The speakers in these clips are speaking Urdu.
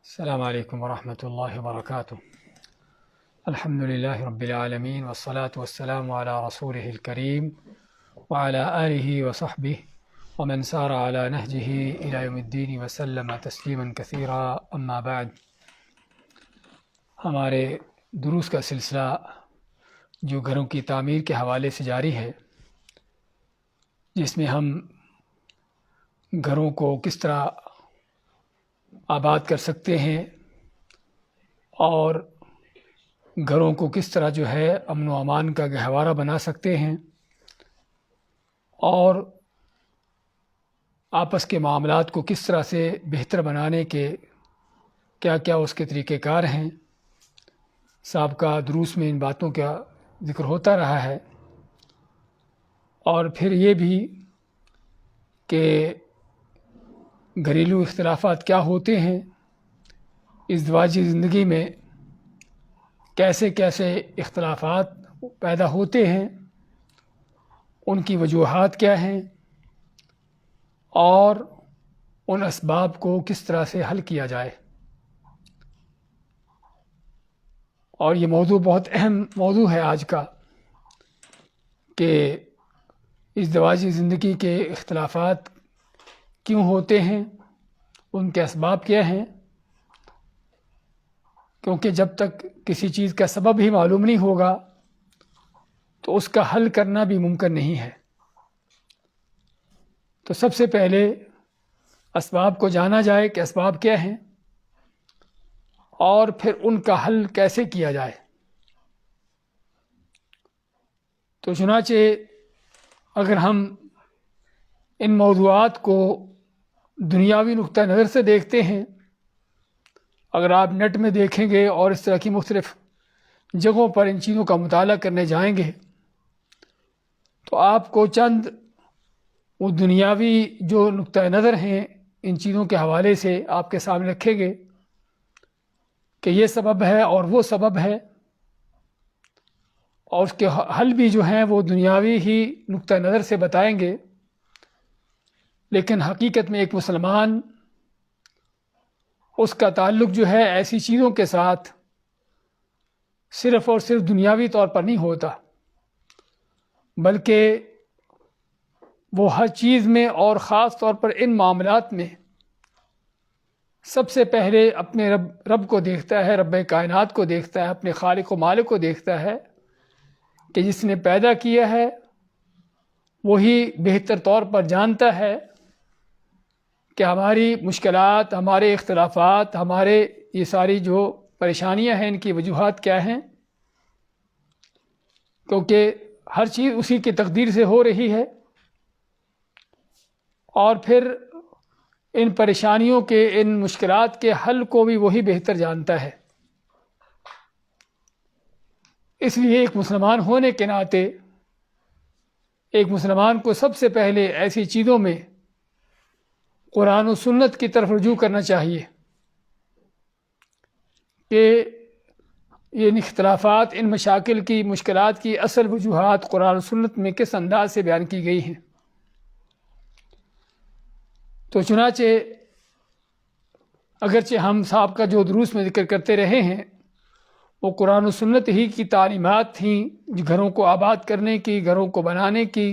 السلام علیکم ورحمۃ اللہ وبرکاتہ۔ الحمد للہ رب العالمین والصلاة والسلام علی رسولہ الکریم وعلی آلہ وصحبہ ومن سار علی نہجہ الی یوم الدین وسلم تسلیما کثیرا، اما بعد۔ ہمارے دروس کا سلسلہ جو گھروں کی تعمیر کے حوالے سے جاری ہے، جس میں ہم گھروں کو کس طرح آباد کر سکتے ہیں اور گھروں کو کس طرح جو ہے امن و امان کا گہوارہ بنا سکتے ہیں، اور آپس کے معاملات کو کس طرح سے بہتر بنانے کے کیا کیا اس کے طریقہ کار ہیں۔ سابقہ دروس میں ان باتوں کا ذکر ہوتا رہا ہے، اور پھر یہ بھی کہ گھریلو اختلافات کیا ہوتے ہیں، ازدواجی زندگی میں کیسے کیسے اختلافات پیدا ہوتے ہیں، ان کی وجوہات کیا ہیں، اور ان اسباب کو کس طرح سے حل کیا جائے۔ اور یہ موضوع بہت اہم موضوع ہے آج کا، کہ ازدواجی زندگی کے اختلافات کیوں ہوتے ہیں، ان کے اسباب کیا ہیں، کیونکہ جب تک کسی چیز کا سبب ہی معلوم نہیں ہوگا تو اس کا حل کرنا بھی ممکن نہیں ہے۔ تو سب سے پہلے اسباب کو جانا جائے کہ اسباب کیا ہیں، اور پھر ان کا حل کیسے کیا جائے۔ تو چنانچہ اگر ہم ان موضوعات کو دنیاوی نقطہ نظر سے دیکھتے ہیں، اگر آپ نیٹ میں دیکھیں گے اور اس طرح کی مختلف جگہوں پر ان چیزوں کا مطالعہ کرنے جائیں گے، تو آپ کو چند وہ دنیاوی جو نقطہ نظر ہیں ان چیزوں کے حوالے سے آپ کے سامنے رکھیں گے کہ یہ سبب ہے اور وہ سبب ہے، اور اس کے حل بھی جو ہیں وہ دنیاوی ہی نقطہ نظر سے بتائیں گے۔ لیکن حقیقت میں ایک مسلمان، اس کا تعلق جو ہے ایسی چیزوں کے ساتھ صرف اور صرف دنیاوی طور پر نہیں ہوتا، بلکہ وہ ہر چیز میں اور خاص طور پر ان معاملات میں سب سے پہلے اپنے رب کو دیکھتا ہے، رب کائنات کو دیکھتا ہے، اپنے خالق و مالک کو دیکھتا ہے کہ جس نے پیدا کیا ہے وہی بہتر طور پر جانتا ہے کہ ہماری مشکلات، ہمارے اختلافات، ہمارے یہ ساری جو پریشانیاں ہیں ان کی وجوہات کیا ہیں، کیونکہ ہر چیز اسی کی تقدیر سے ہو رہی ہے، اور پھر ان پریشانیوں کے، ان مشکلات کے حل کو بھی وہی بہتر جانتا ہے۔ اس لیے ایک مسلمان ہونے کے ناطے ایک مسلمان کو سب سے پہلے ایسی چیزوں میں قرآن و سنت کی طرف رجوع کرنا چاہیے کہ ان اختلافات، ان مشاکل کی، مشکلات کی اصل وجوہات قرآن و سنت میں کس انداز سے بیان کی گئی ہیں۔ تو چنانچہ اگرچہ ہم صاحب کا جو دروس میں ذکر کرتے رہے ہیں وہ قرآن و سنت ہی کی تعلیمات تھیں، گھروں کو آباد کرنے کی، گھروں کو بنانے کی،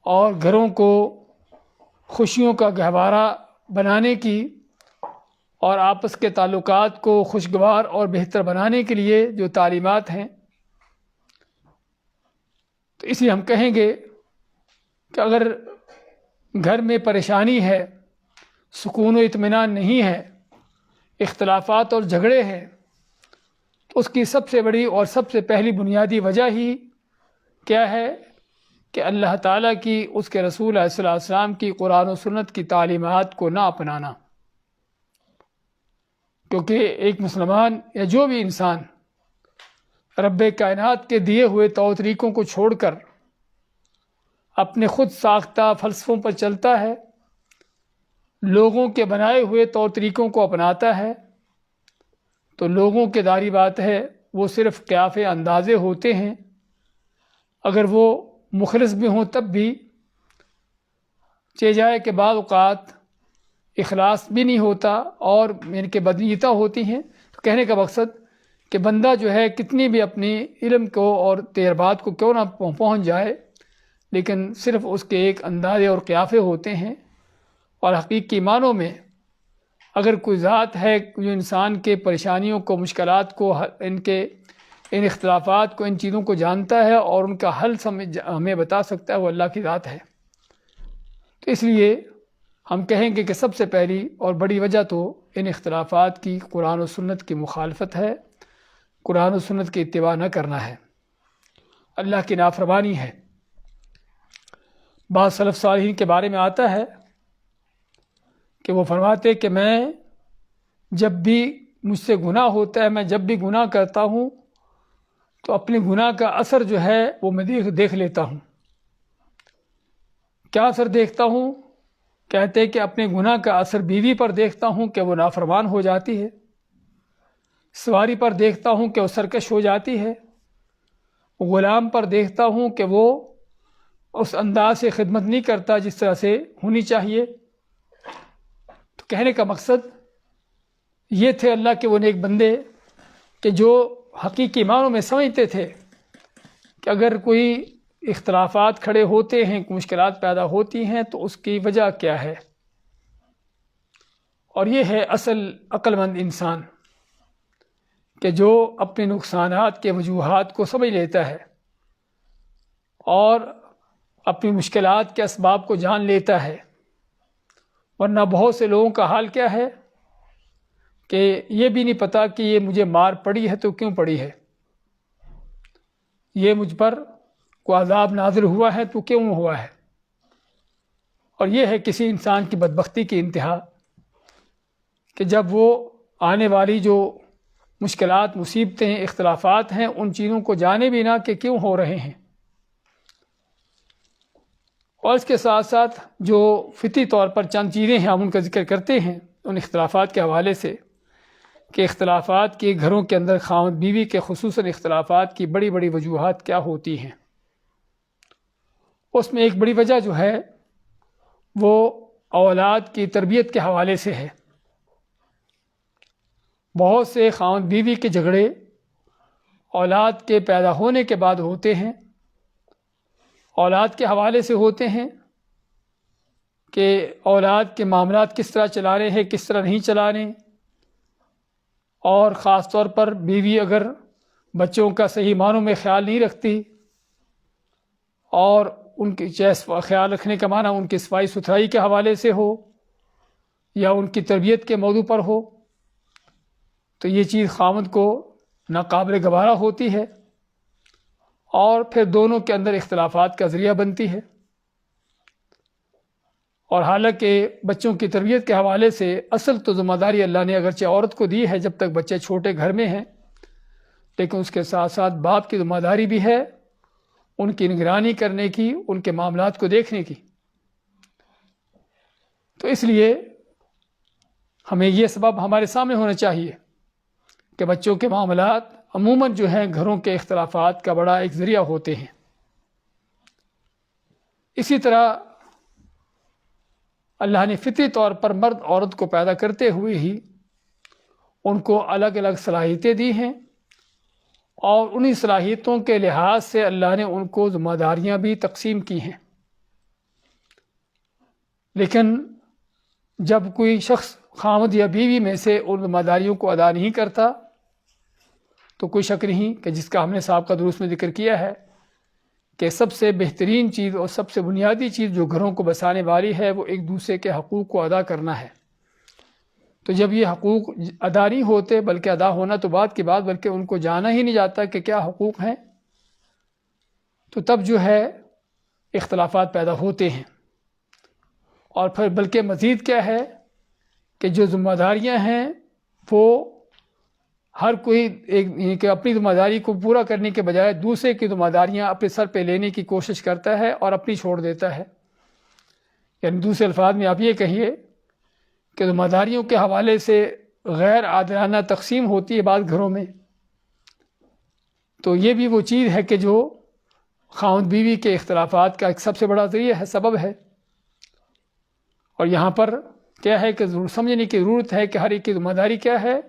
اور گھروں کو خوشیوں کا گہوارہ بنانے کی، اور آپس کے تعلقات کو خوشگوار اور بہتر بنانے کے لیے جو تعلیمات ہیں۔ تو اسی ہم کہیں گے کہ اگر گھر میں پریشانی ہے، سکون و اطمینان نہیں ہے، اختلافات اور جھگڑے ہیں، تو اس کی سب سے بڑی اور سب سے پہلی بنیادی وجہ ہی کیا ہے کہ اللہ تعالیٰ کی، اس کے رسول علیہ الصلوۃ والسلام کی قرآن و سنت کی تعلیمات کو نہ اپنانا۔ کیونکہ ایک مسلمان یا جو بھی انسان رب کائنات کے دیے ہوئے طور طریقوں کو چھوڑ کر اپنے خود ساختہ فلسفوں پر چلتا ہے، لوگوں کے بنائے ہوئے طور طریقوں کو اپناتا ہے، تو لوگوں کے داری بات ہے وہ صرف قیاف اندازے ہوتے ہیں، اگر وہ مخلص بھی ہوں تب بھی چہ جائے کہ بعض اوقات اخلاص بھی نہیں ہوتا اور ان کے بدنیتیں ہوتی ہیں. تو کہنے کا مقصد کہ بندہ جو ہے کتنی بھی اپنی علم کو اور تجربات کو کیوں نہ پہنچ جائے، لیکن صرف اس کے ایک اندازے اور قیافے ہوتے ہیں. اور حقیقی معنوں میں اگر کوئی ذات ہے جو انسان کے پریشانیوں کو، مشکلات کو، ان اختلافات کو، ان چیزوں کو جانتا ہے اور ان کا حل ہمیں بتا سکتا ہے، وہ اللہ کی ذات ہے. تو اس لیے ہم کہیں گے کہ سب سے پہلی اور بڑی وجہ تو ان اختلافات کی قرآن و سنت کی مخالفت ہے، قرآن و سنت کی اتباع نہ کرنا ہے، اللہ کی نافرمانی ہے. بعض سلف صالحین کے بارے میں آتا ہے کہ وہ فرماتے کہ میں جب بھی مجھ سے گناہ ہوتا ہے، میں جب بھی گناہ کرتا ہوں تو اپنے گناہ کا اثر جو ہے وہ میں دیکھ لیتا ہوں. کیا اثر دیکھتا ہوں؟ کہتے کہ اپنے گناہ کا اثر بیوی پر دیکھتا ہوں کہ وہ نافرمان ہو جاتی ہے، سواری پر دیکھتا ہوں کہ وہ سرکش ہو جاتی ہے، غلام پر دیکھتا ہوں کہ وہ اس انداز سے خدمت نہیں کرتا جس طرح سے ہونی چاہیے. تو کہنے کا مقصد یہ تھے اللہ کے وہ نیک بندے کہ جو حقیقی معنوں میں سمجھتے تھے کہ اگر کوئی اختلافات کھڑے ہوتے ہیں، مشکلات پیدا ہوتی ہیں تو اس کی وجہ کیا ہے. اور یہ ہے اصل عقل مند انسان کہ جو اپنے نقصانات کے وجوہات کو سمجھ لیتا ہے اور اپنی مشکلات کے اسباب کو جان لیتا ہے. ورنہ بہت سے لوگوں کا حال کیا ہے کہ یہ بھی نہیں پتہ کہ یہ مجھے مار پڑی ہے تو کیوں پڑی ہے، یہ مجھ پر کوئی عذاب نازل ہوا ہے تو کیوں ہوا ہے. اور یہ ہے کسی انسان کی بدبختی کی انتہا کہ جب وہ آنے والی جو مشکلات، مصیبتیں، اختلافات ہیں ان چیزوں کو جانے بھی نہ کہ کیوں ہو رہے ہیں. اور اس کے ساتھ ساتھ جو فطری طور پر چند چیزیں ہیں ہم ان کا ذکر کرتے ہیں ان اختلافات کے حوالے سے کہ اختلافات کے گھروں کے اندر خاوند بیوی کے خصوصاً اختلافات کی بڑی بڑی وجوہات کیا ہوتی ہیں. اس میں ایک بڑی وجہ جو ہے وہ اولاد کی تربیت کے حوالے سے ہے. بہت سے خاوند بیوی کے جھگڑے اولاد کے پیدا ہونے کے بعد ہوتے ہیں، اولاد کے حوالے سے ہوتے ہیں کہ اولاد کے معاملات کس طرح چلانے ہیں، کس طرح نہیں چلانے. اور خاص طور پر بیوی اگر بچوں کا صحیح معنوں میں خیال نہیں رکھتی اور ان کی خیال رکھنے کا معنی ان کی صفائی ستھرائی کے حوالے سے ہو یا ان کی تربیت کے موضوع پر ہو تو یہ چیز خاوند کو ناقابل گوارا ہوتی ہے اور پھر دونوں کے اندر اختلافات کا ذریعہ بنتی ہے. اور حالانکہ بچوں کی تربیت کے حوالے سے اصل تو ذمہ داری اللہ نے اگرچہ عورت کو دی ہے جب تک بچے چھوٹے گھر میں ہیں، لیکن اس کے ساتھ ساتھ باپ کی ذمہ داری بھی ہے ان کی نگرانی کرنے کی، ان کے معاملات کو دیکھنے کی. تو اس لیے ہمیں یہ سبب ہمارے سامنے ہونا چاہیے کہ بچوں کے معاملات عموماً جو ہیں گھروں کے اختلافات کا بڑا ایک ذریعہ ہوتے ہیں. اسی طرح اللہ نے فطری طور پر مرد عورت کو پیدا کرتے ہوئے ہی ان کو الگ الگ صلاحیتیں دی ہیں اور انہی صلاحیتوں کے لحاظ سے اللہ نے ان کو ذمہ داریاں بھی تقسیم کی ہیں. لیکن جب کوئی شخص خاوند یا بیوی میں سے ان ذمہ داریوں کو ادا نہیں کرتا تو کوئی شک نہیں کہ جس کا ہم نے سابقہ دروس میں ذکر کیا ہے کہ سب سے بہترین چیز اور سب سے بنیادی چیز جو گھروں کو بسانے والی ہے وہ ایک دوسرے کے حقوق کو ادا کرنا ہے. تو جب یہ حقوق ادا نہیں ہوتے بلکہ ادا ہونا تو بعد کی بات، بلکہ ان کو جانا ہی نہیں جاتا کہ کیا حقوق ہیں، تو تب جو ہے اختلافات پیدا ہوتے ہیں. اور پھر بلکہ مزید کیا ہے کہ جو ذمہ داریاں ہیں وہ ہر کوئی ایک کہ اپنی ذمہ داری کو پورا کرنے کے بجائے دوسرے کی ذمہ داریاں اپنے سر پہ لینے کی کوشش کرتا ہے اور اپنی چھوڑ دیتا ہے. یعنی دوسرے الفاظ میں آپ یہ کہیے کہ ذمہ داریوں کے حوالے سے غیر عادلانہ تقسیم ہوتی ہے بعض گھروں میں. تو یہ بھی وہ چیز ہے کہ جو خاوند بیوی کے اختلافات کا ایک سب سے بڑا ذریعہ ہے، سبب ہے. اور یہاں پر کیا ہے کہ سمجھنے کی ضرورت ہے کہ ہر ایک کی ذمہ داری کیا ہے،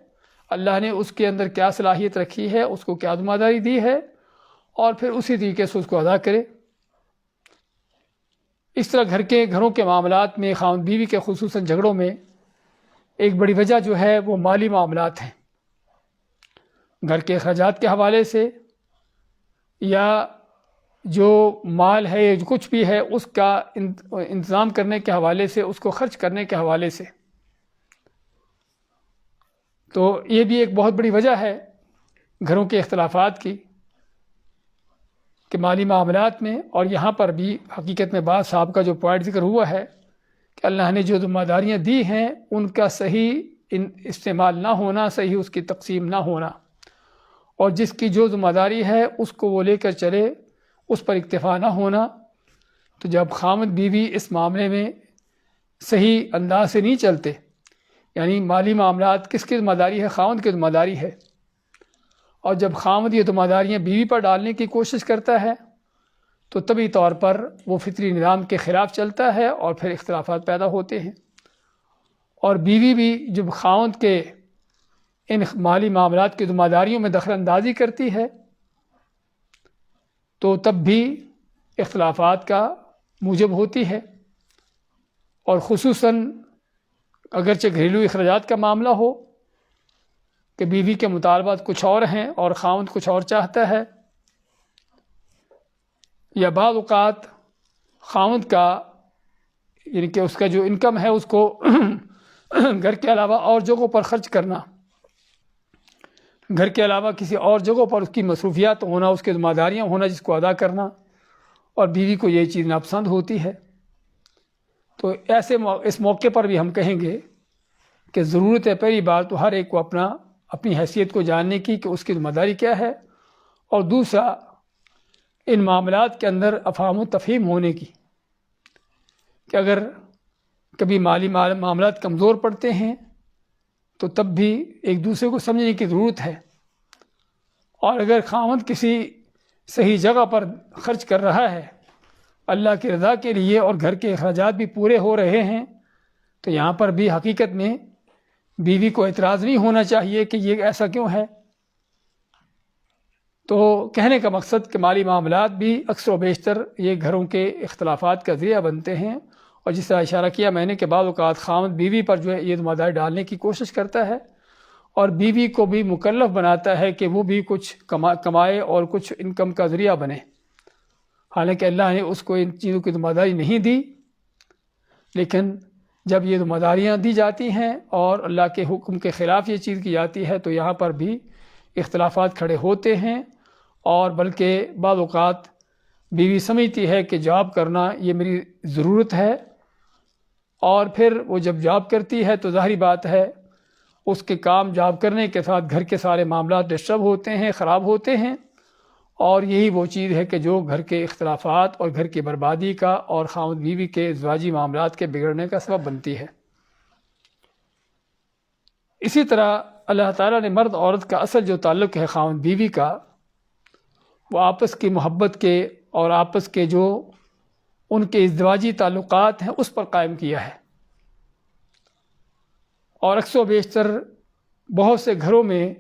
اللہ نے اس کے اندر کیا صلاحیت رکھی ہے، اس کو کیا ذمہ داری دی ہے، اور پھر اسی طریقے سے اس کو ادا کرے۔ اس طرح گھروں کے معاملات میں خاوند بیوی کے خصوصاً جھگڑوں میں ایک بڑی وجہ جو ہے وہ مالی معاملات ہیں، گھر کے اخراجات کے حوالے سے یا جو مال ہے یا جو کچھ بھی ہے اس کا انتظام کرنے کے حوالے سے، اس کو خرچ کرنے کے حوالے سے۔ تو یہ بھی ایک بہت بڑی وجہ ہے گھروں کے اختلافات کی کہ مالی معاملات میں، اور یہاں پر بھی حقیقت میں بعض صاحب کا جو پوائنٹ ذکر ہوا ہے کہ اللہ نے جو ذمہ داریاں دی ہیں ان کا صحیح استعمال نہ ہونا، صحیح اس کی تقسیم نہ ہونا، اور جس کی جو ذمہ داری ہے اس کو وہ لے کر چلے، اس پر اکتفا نہ ہونا۔ تو جب خاوند بیوی اس معاملے میں صحیح انداز سے نہیں چلتے، یعنی مالی معاملات کس کی ذمہ داری ہے؟ خاوند کی ذمہ داری ہے، اور جب خاوند یہ ذمہ داریاں بیوی پر ڈالنے کی کوشش کرتا ہے تو طبی طور پر وہ فطری نظام کے خلاف چلتا ہے اور پھر اختلافات پیدا ہوتے ہیں۔ اور بیوی بھی جب خاوند کے ان مالی معاملات کی ذمہ داریوں میں دخل اندازی کرتی ہے تو تب بھی اختلافات کا موجب ہوتی ہے، اور خصوصاً اگرچہ گھریلو اخراجات کا معاملہ ہو کہ بیوی کے مطالبات کچھ اور ہیں اور خاوند کچھ اور چاہتا ہے، یا بعض اوقات خاوند کا یعنی کہ اس کا جو انکم ہے اس کو گھر کے علاوہ اور جگہوں پر خرچ کرنا، گھر کے علاوہ کسی اور جگہوں پر اس کی مصروفیات ہونا، اس کی ذمہ داریاں ہونا جس کو ادا کرنا، اور بیوی کو یہ چیز ناپسند ہوتی ہے۔ تو اس موقع پر بھی ہم کہیں گے کہ ضرورت ہے پہلی بات تو ہر ایک کو اپنی حیثیت کو جاننے کی کہ اس کی ذمہ داری کیا ہے، اور دوسرا ان معاملات کے اندر افہام و تفہیم ہونے کی کہ اگر کبھی مالی معاملات کمزور پڑتے ہیں تو تب بھی ایک دوسرے کو سمجھنے کی ضرورت ہے، اور اگر خاوند کسی صحیح جگہ پر خرچ کر رہا ہے اللہ کی رضا کے لیے اور گھر کے اخراجات بھی پورے ہو رہے ہیں تو یہاں پر بھی حقیقت میں بیوی کو اعتراض نہیں ہونا چاہیے کہ یہ ایسا کیوں ہے۔ تو کہنے کا مقصد کہ مالی معاملات بھی اکثر و بیشتر یہ گھروں کے اختلافات کا ذریعہ بنتے ہیں، اور جس طرح اشارہ کیا میں نے کہ بعض اوقات خاوند بیوی پر جو ہے یہ ذمہ داری ڈالنے کی کوشش کرتا ہے اور بیوی کو بھی مکلف بناتا ہے کہ وہ بھی کچھ کمائے اور کچھ انکم کا ذریعہ بنے، حالانکہ اللہ نے اس کو ان چیزوں کی ذمہ داری نہیں دی۔ لیکن جب یہ ذمہ داریاں دی جاتی ہیں اور اللہ کے حکم کے خلاف یہ چیز کی جاتی ہے تو یہاں پر بھی اختلافات کھڑے ہوتے ہیں، اور بلکہ بعض اوقات بیوی سمجھتی ہے کہ جاب کرنا یہ میری ضرورت ہے، اور پھر وہ جب جاب کرتی ہے تو ظاہری بات ہے اس کے کام جاب کرنے کے ساتھ گھر کے سارے معاملات ڈسٹرب ہوتے ہیں، خراب ہوتے ہیں، اور یہی وہ چیز ہے کہ جو گھر کے اختلافات اور گھر کی بربادی کا اور خاوند بیوی کے ازدواجی معاملات کے بگڑنے کا سبب بنتی ہے۔ اسی طرح اللہ تعالیٰ نے مرد عورت کا اصل جو تعلق ہے خاوند بیوی کا، وہ آپس کی محبت کے اور آپس کے جو ان کے ازدواجی تعلقات ہیں اس پر قائم کیا ہے، اور اکثر و بیشتر بہت سے گھروں میں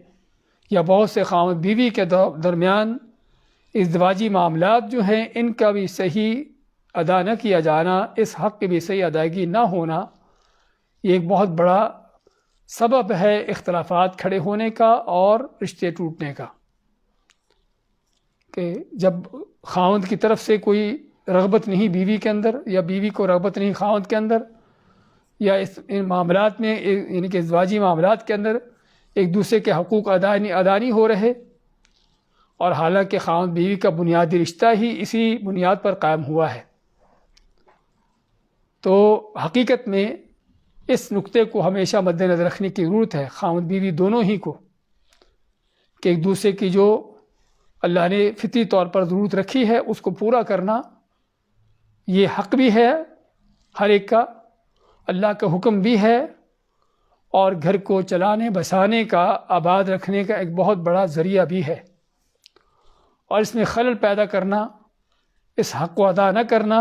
یا بہت سے خاوند بیوی کے درمیان ازدواجی معاملات جو ہیں ان کا بھی صحیح ادا نہ کیا جانا، اس حق کی بھی صحیح ادائیگی نہ ہونا، یہ ایک بہت بڑا سبب ہے اختلافات کھڑے ہونے کا اور رشتے ٹوٹنے کا، کہ جب خاوند کی طرف سے کوئی رغبت نہیں بیوی کے اندر، یا بیوی کو رغبت نہیں خاوند کے اندر، یا ان معاملات میں یعنی کہ ازدواجی معاملات کے اندر ایک دوسرے کے حقوق ادا نہیں ہو رہے، اور حالانکہ خاوند بیوی کا بنیادی رشتہ ہی اسی بنیاد پر قائم ہوا ہے، تو حقیقت میں اس نقطے کو ہمیشہ مد نظر رکھنے کی ضرورت ہے خاوند بیوی دونوں ہی کو، کہ ایک دوسرے کی جو اللہ نے فطری طور پر ضرورت رکھی ہے اس کو پورا کرنا یہ حق بھی ہے ہر ایک کا، اللہ کا حکم بھی ہے، اور گھر کو چلانے بسانے کا آباد رکھنے کا ایک بہت بڑا ذریعہ بھی ہے، اور اس میں خلل پیدا کرنا، اس حق کو ادا نہ کرنا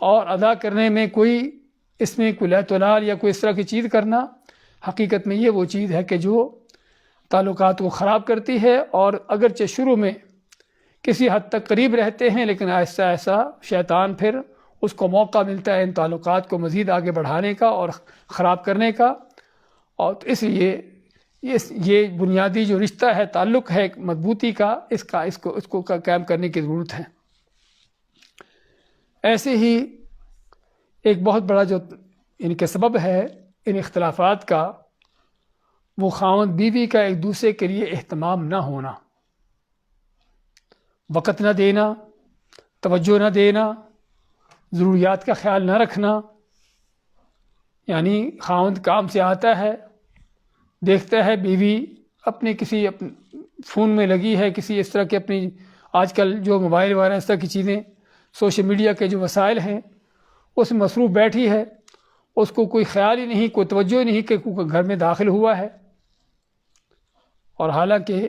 اور ادا کرنے میں کوئی اس میں کوئی لہت و لال یا کوئی اس طرح کی چیز کرنا حقیقت میں یہ وہ چیز ہے کہ جو تعلقات کو خراب کرتی ہے، اور اگرچہ شروع میں کسی حد تک قریب رہتے ہیں لیکن آہستہ آہستہ شیطان پھر اس کو موقع ملتا ہے ان تعلقات کو مزید آگے بڑھانے کا اور خراب کرنے کا. اور اس لیے یہ بنیادی جو رشتہ ہے، تعلق ہے مضبوطی کا، اس کو قائم کرنے کی ضرورت ہے. ایسے ہی ایک بہت بڑا جو ان کے سبب ہے ان اختلافات کا، وہ خاوند بیوی کا ایک دوسرے کے لیے اہتمام نہ ہونا، وقت نہ دینا، توجہ نہ دینا، ضروریات کا خیال نہ رکھنا. یعنی خاوند کام سے آتا ہے، دیکھتا ہے بیوی اپنے فون میں لگی ہے، کسی اس طرح کے اپنی آج کل جو موبائل وغیرہ اس طرح کی چیزیں، سوشل میڈیا کے جو وسائل ہیں اس میں مصروف بیٹھی ہے، اس کو کوئی خیال ہی نہیں، کوئی توجہ ہی نہیں کہ کوئی گھر میں داخل ہوا ہے. اور حالانکہ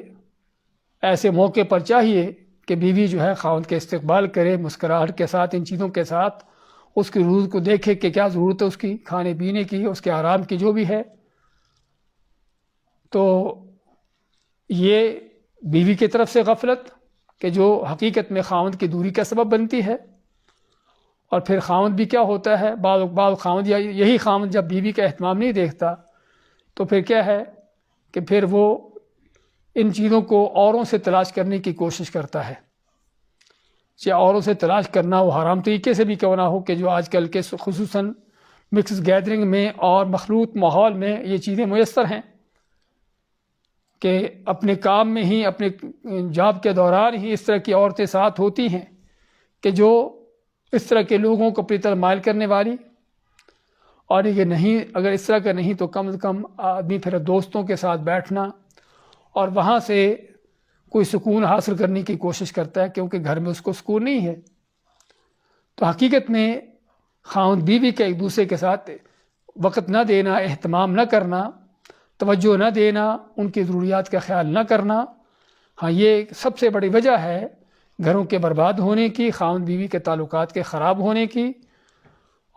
ایسے موقع پر چاہیے کہ بیوی جو ہے خاوند کے استقبال کرے مسکراہٹ کے ساتھ، ان چیزوں کے ساتھ اس کی ضرورت کو دیکھے کہ کیا ضرورت ہے اس کی کھانے پینے کی، اس کے آرام کی، جو بھی ہے. تو یہ بیوی کی طرف سے غفلت کہ جو حقیقت میں خاوند کی دوری کا سبب بنتی ہے. اور پھر خاوند بھی کیا ہوتا ہے، بعض خاوند یا یہی خاوند جب بیوی کا اہتمام نہیں دیکھتا تو پھر کیا ہے کہ پھر وہ ان چیزوں کو اوروں سے تلاش کرنے کی کوشش کرتا ہے. چاہے اوروں سے تلاش کرنا وہ حرام طریقے سے بھی کیوں نہ ہو، کہ جو آج کل کے خصوصاً مکس گیدرنگ میں اور مخلوط ماحول میں یہ چیزیں میسر ہیں کہ اپنے کام میں ہی، اپنے جاب کے دوران ہی اس طرح کی عورتیں ساتھ ہوتی ہیں کہ جو اس طرح کے لوگوں کو اپنی طرف مائل کرنے والی. اور یہ نہیں، اگر اس طرح کا نہیں تو کم از کم آدمی پھر دوستوں کے ساتھ بیٹھنا اور وہاں سے کوئی سکون حاصل کرنے کی کوشش کرتا ہے، کیونکہ گھر میں اس کو سکون نہیں ہے. تو حقیقت میں خاوند بیوی کے ایک دوسرے کے ساتھ وقت نہ دینا، اہتمام نہ کرنا، توجہ نہ دینا، ان کی ضروریات کا خیال نہ کرنا، ہاں یہ سب سے بڑی وجہ ہے گھروں کے برباد ہونے کی، خاوند بیوی کے تعلقات کے خراب ہونے کی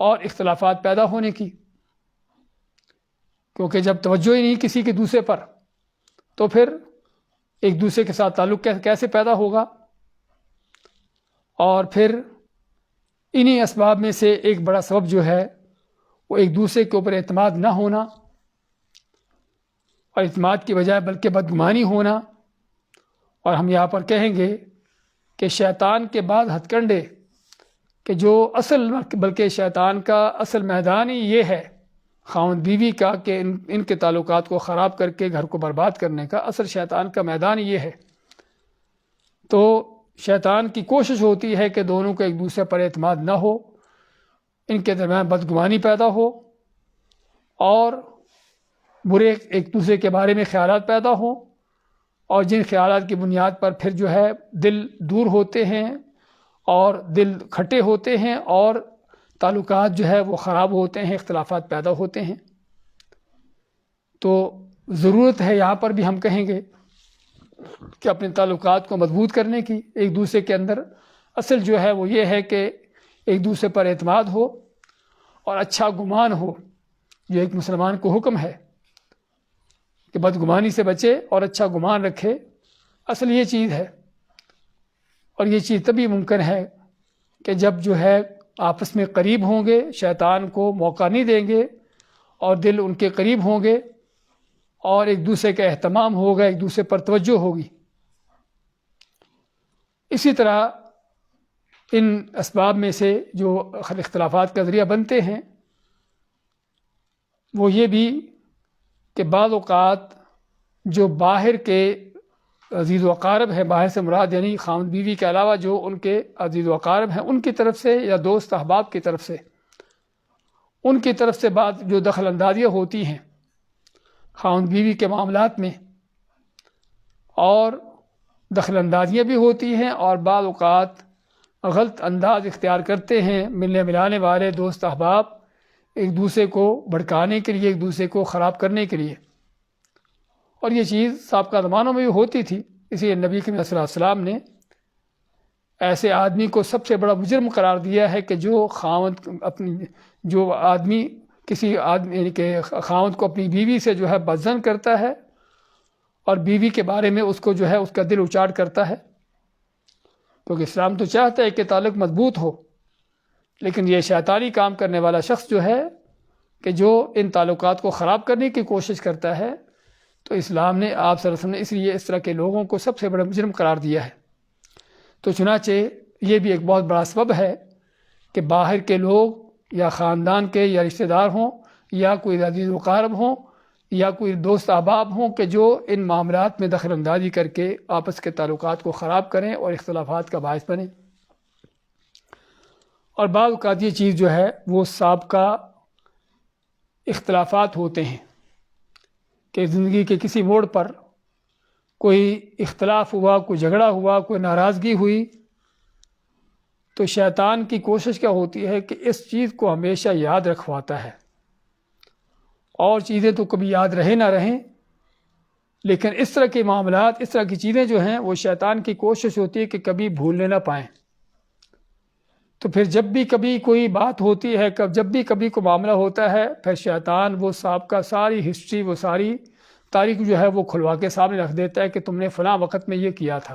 اور اختلافات پیدا ہونے کی. کیونکہ جب توجہ ہی نہیں کسی کے دوسرے پر تو پھر ایک دوسرے کے ساتھ تعلق کیسے پیدا ہوگا. اور پھر انہی اسباب میں سے ایک بڑا سبب جو ہے وہ ایک دوسرے کے اوپر اعتماد نہ ہونا، اور اعتماد کی بجائے بلکہ بدگمانی ہونا. اور ہم یہاں پر کہیں گے کہ شیطان کے بعد ہتھ کنڈے کہ جو بلکہ شیطان کا اصل میدان ہی یہ ہے خاوند بیوی کا کہ ان کے تعلقات کو خراب کر کے گھر کو برباد کرنے کا اصل شیطان کا میدان یہ ہے. تو شیطان کی کوشش ہوتی ہے کہ دونوں کو ایک دوسرے پر اعتماد نہ ہو، ان کے درمیان بدگمانی پیدا ہو اور برے ایک دوسرے کے بارے میں خیالات پیدا ہوں، اور جن خیالات کی بنیاد پر پھر جو ہے دل دور ہوتے ہیں اور دل کھٹے ہوتے ہیں اور تعلقات جو ہے وہ خراب ہوتے ہیں، اختلافات پیدا ہوتے ہیں. تو ضرورت ہے یہاں پر بھی ہم کہیں گے کہ اپنے تعلقات کو مضبوط کرنے کی، ایک دوسرے کے اندر اصل جو ہے وہ یہ ہے کہ ایک دوسرے پر اعتماد ہو اور اچھا گمان ہو، جو ایک مسلمان کو حکم ہے کہ بدگمانی سے بچے اور اچھا گمان رکھے. اصل یہ چیز ہے، اور یہ چیز تبھی ممکن ہے کہ جب جو ہے آپس میں قریب ہوں گے، شیطان کو موقع نہیں دیں گے اور دل ان کے قریب ہوں گے اور ایک دوسرے کا اہتمام ہوگا، ایک دوسرے پر توجہ ہوگی. اسی طرح ان اسباب میں سے جو اختلافات کا ذریعہ بنتے ہیں وہ یہ بھی کہ بعض اوقات جو باہر کے عزیز و اقارب ہیں، باہر سے مراد یعنی خاوند بیوی کے علاوہ جو ان کے عزیز و اقارب ہیں، ان کی طرف سے یا دوست احباب کی طرف سے، ان کی طرف سے بعض جو دخل اندازیاں ہوتی ہیں خاوند بیوی کے معاملات میں، اور دخل اندازیاں بھی ہوتی ہیں اور بعض اوقات غلط انداز اختیار کرتے ہیں ملنے ملانے والے دوست احباب ایک دوسرے کو بھڑکانے کے لیے، ایک دوسرے کو خراب کرنے کے لیے. اور یہ چیز سابقہ زمانوں میں بھی ہوتی تھی، اسی لیے نبی کریم صلی اللہ علیہ وسلم نے ایسے آدمی کو سب سے بڑا مجرم قرار دیا ہے کہ جو آدمی کسی آدمی یعنی کہ خاوند کو اپنی بیوی سے جو ہے بدظن کرتا ہے اور بیوی کے بارے میں اس کو جو ہے اس کا دل اچاٹ کرتا ہے، کیونکہ اسلام تو چاہتا ہے کہ تعلق مضبوط ہو، لیکن یہ شیطانی کام کرنے والا شخص جو ہے کہ جو ان تعلقات کو خراب کرنے کی کوشش کرتا ہے، تو اسلام نے آپ صلی اللہ علیہ وسلم نے اس لیے اس طرح کے لوگوں کو سب سے بڑا مجرم قرار دیا ہے۔ تو چنانچہ یہ بھی ایک بہت بڑا سبب ہے کہ باہر کے لوگ یا خاندان کے یا رشتہ دار ہوں یا کوئی عزیز و اقارب ہوں یا کوئی دوست احباب ہوں کہ جو ان معاملات میں دخل اندازی کر کے آپس کے تعلقات کو خراب کریں اور اختلافات کا باعث بنیں۔ اور بعض اوقات یہ چیز جو ہے وہ سابقہ اختلافات ہوتے ہیں کہ زندگی کے کسی موڑ پر کوئی اختلاف ہوا، کوئی جھگڑا ہوا، کوئی ناراضگی ہوئی، تو شیطان کی کوشش کیا ہوتی ہے کہ اس چیز کو ہمیشہ یاد رکھواتا ہے۔ اور چیزیں تو کبھی یاد رہے نہ رہیں، لیکن اس طرح کے معاملات، اس طرح کی چیزیں جو ہیں وہ شیطان کی کوشش ہوتی ہے کہ کبھی بھولنے نہ پائیں۔ تو پھر جب بھی کبھی کوئی بات ہوتی ہے، جب بھی کبھی کوئی معاملہ ہوتا ہے، پھر شیطان وہ سابقہ ساری ہسٹری، وہ ساری تاریخ جو ہے وہ کھلوا کے سامنے رکھ دیتا ہے کہ تم نے فلاں وقت میں یہ کیا تھا۔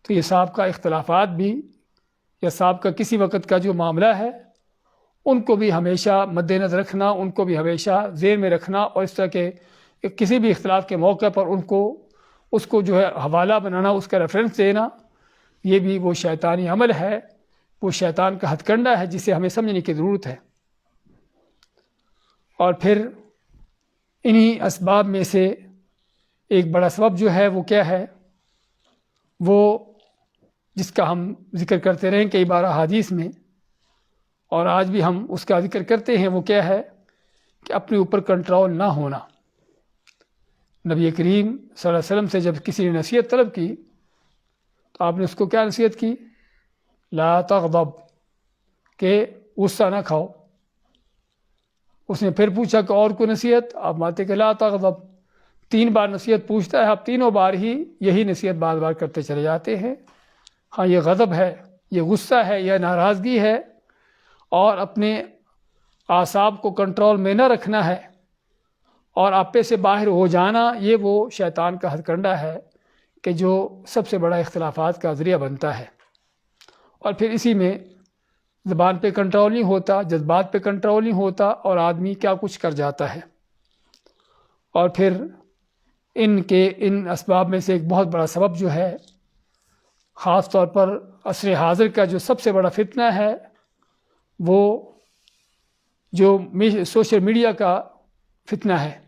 تو یہ سابقہ اختلافات بھی یا سابقہ کسی وقت کا جو معاملہ ہے ان کو بھی ہمیشہ مد نظر رکھنا، ان کو بھی ہمیشہ ذہن میں رکھنا، اور اس طرح کے کسی بھی اختلاف کے موقع پر اس کو جو ہے حوالہ بنانا، اس کا ریفرنس دینا، یہ بھی وہ شیطانی عمل ہے، وہ شیطان کا ہتھ کنڈا ہے جسے ہمیں سمجھنے کی ضرورت ہے۔ اور پھر انہی اسباب میں سے ایک بڑا سبب جو ہے وہ کیا ہے، وہ جس کا ہم ذکر کرتے رہیں کئی بار احادیث میں، اور آج بھی ہم اس کا ذکر کرتے ہیں، وہ کیا ہے کہ اپنے اوپر کنٹرول نہ ہونا۔ نبی کریم صلی اللہ علیہ وسلم سے جب کسی نے نصیحت طلب کی تو آپ نے اس کو کیا نصیحت کی؟ لا تغضب، کہ غصہ نہ کھاؤ۔ اس نے پھر پوچھا کہ اور کوئی نصیحت؟ آپ ماتے کہ لا تغضب۔ 3 بار نصیحت پوچھتا ہے، آپ تینوں بار ہی یہی نصیحت بار بار کرتے چلے جاتے ہیں۔ ہاں، یہ غضب ہے، یہ غصہ ہے، یہ ناراضگی ہے، اور اپنے اعصاب کو کنٹرول میں نہ رکھنا ہے اور آپے سے باہر ہو جانا، یہ وہ شیطان کا ہتھ کنڈا ہے کہ جو سب سے بڑا اختلافات کا ذریعہ بنتا ہے۔ اور پھر اسی میں زبان پہ کنٹرول نہیں ہوتا، جذبات پہ کنٹرول نہیں ہوتا، اور آدمی کیا کچھ کر جاتا ہے۔ اور پھر ان اسباب میں سے ایک بہت بڑا سبب جو ہے، خاص طور پر عصر حاضر کا جو سب سے بڑا فتنہ ہے، وہ جو سوشل میڈیا کا فتنہ ہے۔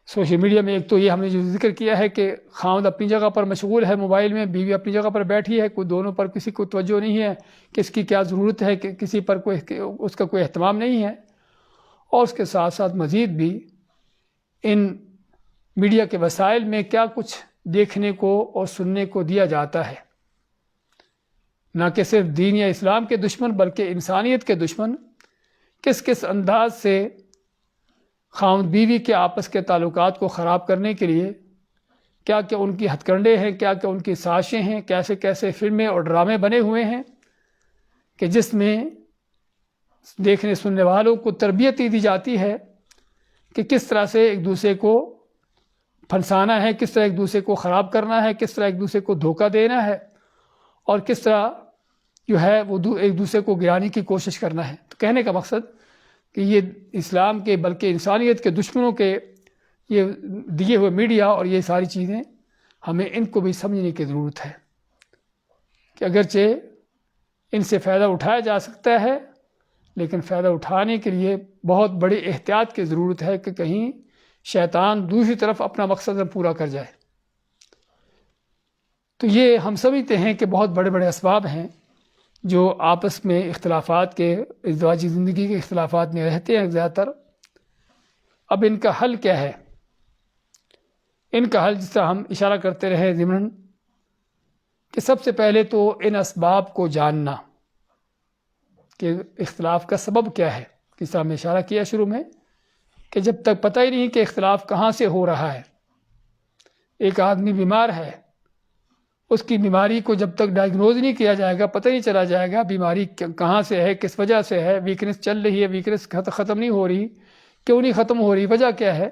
سوشل میڈیا میں ایک تو یہ ہم نے جو ذکر کیا ہے کہ خاوند اپنی جگہ پر مشغول ہے موبائل میں، بیوی اپنی جگہ پر بیٹھی ہے، کوئی دونوں پر کسی کو توجہ نہیں ہے کہ اس کی کیا ضرورت ہے، کہ کسی پر اس کا کوئی اہتمام نہیں ہے۔ اور اس کے ساتھ ساتھ مزید بھی ان میڈیا کے وسائل میں کیا کچھ دیکھنے کو اور سننے کو دیا جاتا ہے، نہ کہ صرف دین یا اسلام کے دشمن بلکہ انسانیت کے دشمن کس انداز سے خاوند بیوی کے آپس کے تعلقات کو خراب کرنے کے لیے کیا کیا ان کی ہتھ کنڈے ہیں، کیا کیا ان کی سازشیں ہیں، کیسے کیسے فلمیں اور ڈرامے بنے ہوئے ہیں کہ جس میں دیکھنے سننے والوں کو تربیت دی جاتی ہے کہ کس طرح سے ایک دوسرے کو پھنسانا ہے، کس طرح ایک دوسرے کو خراب کرنا ہے، کس طرح ایک دوسرے کو دھوکہ دینا ہے، اور کس طرح جو ہے وہ ایک دوسرے کو گرانے کی کوشش کرنا ہے۔ تو کہنے کا مقصد کہ یہ اسلام کے بلکہ انسانیت کے دشمنوں کے یہ دیے ہوئے میڈیا اور یہ ساری چیزیں، ہمیں ان کو بھی سمجھنے کی ضرورت ہے کہ اگرچہ ان سے فائدہ اٹھایا جا سکتا ہے، لیکن فائدہ اٹھانے کے لیے بہت بڑی احتیاط کی ضرورت ہے کہ کہیں شیطان دوسری طرف اپنا مقصد نہ پورا کر جائے۔ تو یہ ہم سمجھتے ہیں کہ بہت بڑے بڑے اسباب ہیں جو آپس میں اختلافات کے، ازدواجی زندگی کے اختلافات میں رہتے ہیں زیادہ تر۔ اب ان کا حل کیا ہے؟ ان کا حل جس طرح ہم اشارہ کرتے رہے ضمناً کہ سب سے پہلے تو ان اسباب کو جاننا کہ اختلاف کا سبب کیا ہے۔ جس طرح ہم نے اشارہ کیا شروع میں کہ جب تک پتہ ہی نہیں کہ اختلاف کہاں سے ہو رہا ہے، ایک آدمی بیمار ہے، اس کی بیماری کو جب تک ڈائگنوز نہیں کیا جائے گا، پتہ نہیں چلا جائے گا بیماری کہاں سے ہے، کس وجہ سے ہے، ویکنس چل رہی ہے، ویکنس ختم نہیں ہو رہی، کیوں نہیں ختم ہو رہی، وجہ کیا ہے۔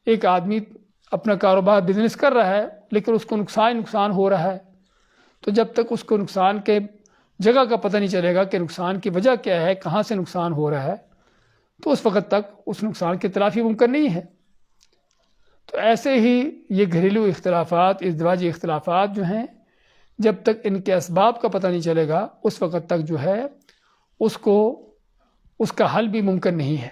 ایک آدمی اپنا کاروبار بزنس کر رہا ہے لیکن اس کو نقصان ہو رہا ہے، تو جب تک اس کو نقصان کے جگہ کا پتہ نہیں چلے گا کہ نقصان کی وجہ کیا ہے، کہاں سے نقصان ہو رہا ہے، تو اس وقت تک اس نقصان کی تلافی ممکن نہیں ہے۔ تو ایسے ہی یہ گھریلو اختلافات، ازدواجی اختلافات جو ہیں، جب تک ان کے اسباب کا پتہ نہیں چلے گا اس وقت تک جو ہے اس کا حل بھی ممکن نہیں ہے۔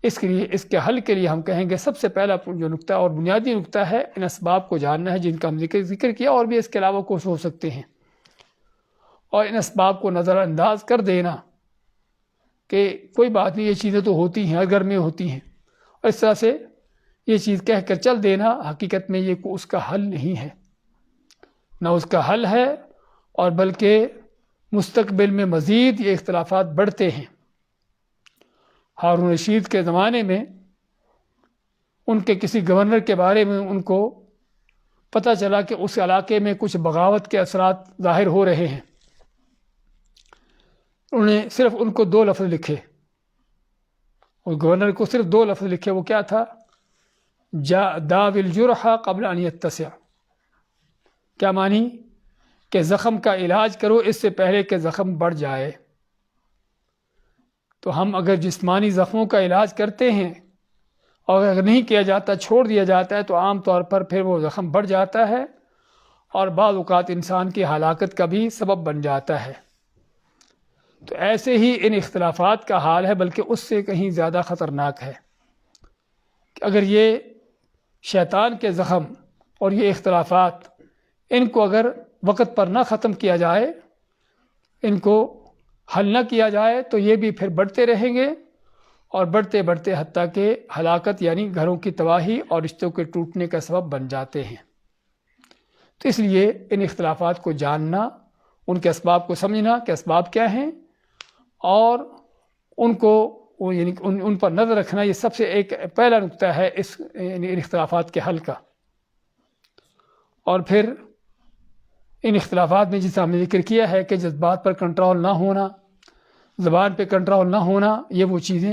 اس کے حل کے لیے ہم کہیں گے سب سے پہلا جو نقطہ اور بنیادی نقطہ ہے، ان اسباب کو جاننا ہے جن کا ہم ذکر کیا، اور بھی اس کے علاوہ کچھ ہو سکتے ہیں، اور ان اسباب کو نظر انداز کر دینا کہ کوئی بات نہیں، یہ چیزیں تو ہوتی ہیں، ہر گھر میں ہوتی ہیں، اور اس طرح سے یہ چیز کہہ کر چل دینا، حقیقت میں یہ اس کا حل نہیں ہے، نہ اس کا حل ہے، اور بلکہ مستقبل میں مزید یہ اختلافات بڑھتے ہیں۔ ہارون رشید کے زمانے میں ان کے کسی گورنر کے بارے میں ان کو پتہ چلا کہ اس علاقے میں کچھ بغاوت کے اثرات ظاہر ہو رہے ہیں۔ انہوں نے صرف ان کو 2 لفظ لکھے، اور گورنر کو صرف 2 لفظ لکھے، وہ کیا تھا؟ داوی الجرح قبل ان یتسع۔ کیا معنی؟ کہ زخم کا علاج کرو اس سے پہلے کہ زخم بڑھ جائے۔ تو ہم اگر جسمانی زخموں کا علاج کرتے ہیں اور اگر نہیں کیا جاتا، چھوڑ دیا جاتا ہے، تو عام طور پر پھر وہ زخم بڑھ جاتا ہے اور بعض اوقات انسان کی ہلاکت کا بھی سبب بن جاتا ہے۔ تو ایسے ہی ان اختلافات کا حال ہے، بلکہ اس سے کہیں زیادہ خطرناک ہے کہ اگر یہ شیطان کے زخم اور یہ اختلافات، ان کو اگر وقت پر نہ ختم کیا جائے، ان کو حل نہ کیا جائے، تو یہ بھی پھر بڑھتے رہیں گے، اور بڑھتے بڑھتے حتیٰ کہ ہلاکت یعنی گھروں کی تباہی اور رشتوں کے ٹوٹنے کا سبب بن جاتے ہیں۔ تو اس لیے ان اختلافات کو جاننا، ان کے اسباب کو سمجھنا کہ اسباب کیا ہیں، اور ان کو یعنی ان پر نظر رکھنا، یہ سب سے ایک پہلا نقطہ ہے اس ان اختلافات کے حل کا۔ اور پھر ان اختلافات میں جیسا ہم نے ذکر کیا ہے کہ جذبات پر کنٹرول نہ ہونا، زبان پہ کنٹرول نہ ہونا، یہ وہ چیزیں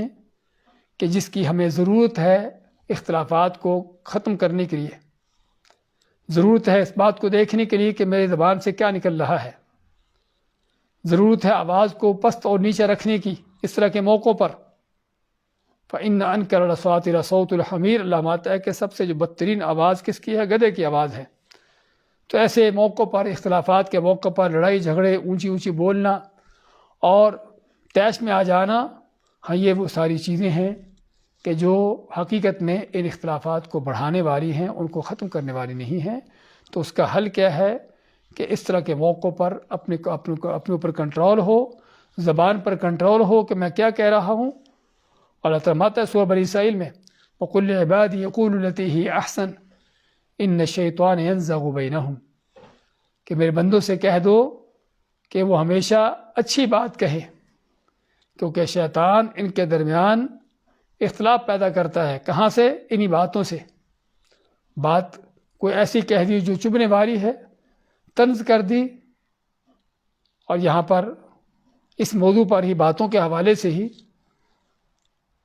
کہ جس کی ہمیں ضرورت ہے اختلافات کو ختم کرنے کے لیے۔ ضرورت ہے اس بات کو دیکھنے کے لیے کہ میری زبان سے کیا نکل رہا ہے، ضرورت ہے آواز کو پست اور نیچے رکھنے کی اس طرح کے موقعوں پر۔ فَإِنَّ أَنْكَرَ الْأَصْوَاتِ لَصَوْتُ الْحَمِيرِ، اللہ ماتا ہے کہ سب سے جو بدترین آواز کس کی ہے؟ گدھے کی آواز ہے۔ تو ایسے موقعوں پر، اختلافات کے موقع پر، لڑائی جھگڑے، اونچی اونچی بولنا اور طیش میں آ جانا، ہاں یہ وہ ساری چیزیں ہیں کہ جو حقیقت میں ان اختلافات کو بڑھانے والی ہیں، ان کو ختم کرنے والی نہیں ہیں۔ تو اس کا حل کیا ہے کہ اس طرح کے موقعوں پر اپنے اوپر کنٹرول ہو، زبان پر کنٹرول ہو کہ میں کیا کہہ رہا ہوں۔ اللہ تعالیٰ ہے سورہ بنی اسرائیل میں وَقُلْ لِعِبَادِي يَقُولُوا الَّتِي هِيَ أَحْسَنُ إِنَّ الشَّيْطَانَ يَنزَغُ بَيْنَهُمْ، کہ میرے بندوں سے کہہ دو کہ وہ ہمیشہ اچھی بات کہے، کیونکہ شیطان ان کے درمیان اختلاف پیدا کرتا ہے۔ کہاں سے؟ انہی باتوں سے۔ بات کوئی ایسی کہہ دی جو چبھنے والی ہے، طنز کر دی، اور یہاں پر اس موضوع پر ہی، باتوں کے حوالے سے ہی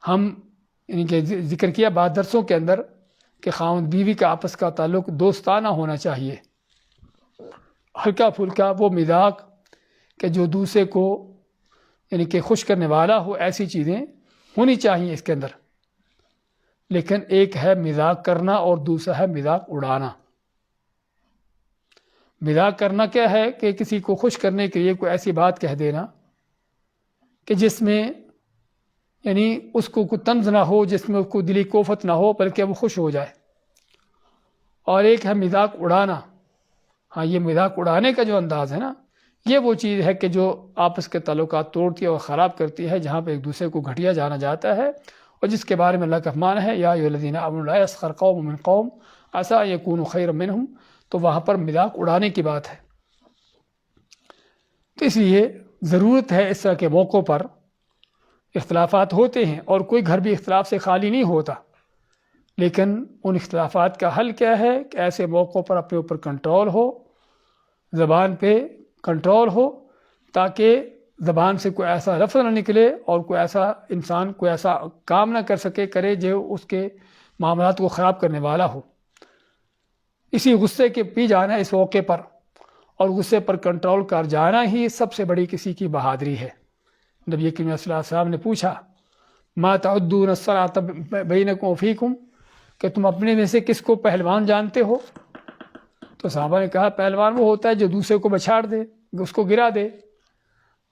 ہم ان کے ذکر کیا بعض درسوں کے اندر کہ خاوند بیوی کا آپس کا تعلق دوستانہ ہونا چاہیے، ہلکا پھلکا وہ مذاق کہ جو دوسرے کو یعنی کہ خوش کرنے والا ہو، ایسی چیزیں ہونی چاہیے اس کے اندر۔ لیکن ایک ہے مذاق کرنا اور دوسرا ہے مذاق اڑانا۔ مذاق کرنا کیا ہے کہ کسی کو خوش کرنے کے لیے کوئی ایسی بات کہہ دینا کہ جس میں یعنی اس کو کوئی طنز نہ ہو، جس میں اس کو دلی کوفت نہ ہو، بلکہ وہ خوش ہو جائے۔ اور ایک ہے مذاق اڑانا۔ ہاں یہ مذاق اڑانے کا جو انداز ہے نا، یہ وہ چیز ہے کہ جو آپس کے تعلقات توڑتی ہے اور خراب کرتی ہے، جہاں پہ ایک دوسرے کو گھٹیا جانا جاتا ہے، اور جس کے بارے میں اللہ کا فرمان ہے یا ایھا الذین آمنوا لا یسخر قوم من قوم عسى ان یکونوا خیرا منہم، تو وہاں پر مذاق اڑانے کی بات ہے۔ تو اس لیے ضرورت ہے اس طرح کے موقعوں پر، اختلافات ہوتے ہیں اور کوئی گھر بھی اختلاف سے خالی نہیں ہوتا، لیکن ان اختلافات کا حل کیا ہے کہ ایسے موقعوں پر اپنے اوپر کنٹرول ہو، زبان پہ کنٹرول ہو، تاکہ زبان سے کوئی ایسا لفظ نہ نکلے اور کوئی ایسا انسان کوئی ایسا کام نہ کر سکے کرے جو اس کے معاملات کو خراب کرنے والا ہو۔ اسی غصے کے پی جانا اس موقع پر اور غصے پر کنٹرول کر جانا ہی سب سے بڑی کسی کی بہادری ہے۔ نبی کریم صلی اللہ علیہ وسلم نے پوچھا ما تعدون الصلاۃ بینکم وفیکم، کہ تم اپنے میں سے کس کو پہلوان جانتے ہو؟ تو صحابہ نے کہا پہلوان وہ ہوتا ہے جو دوسرے کو بچھاڑ دے، اس کو گرا دے۔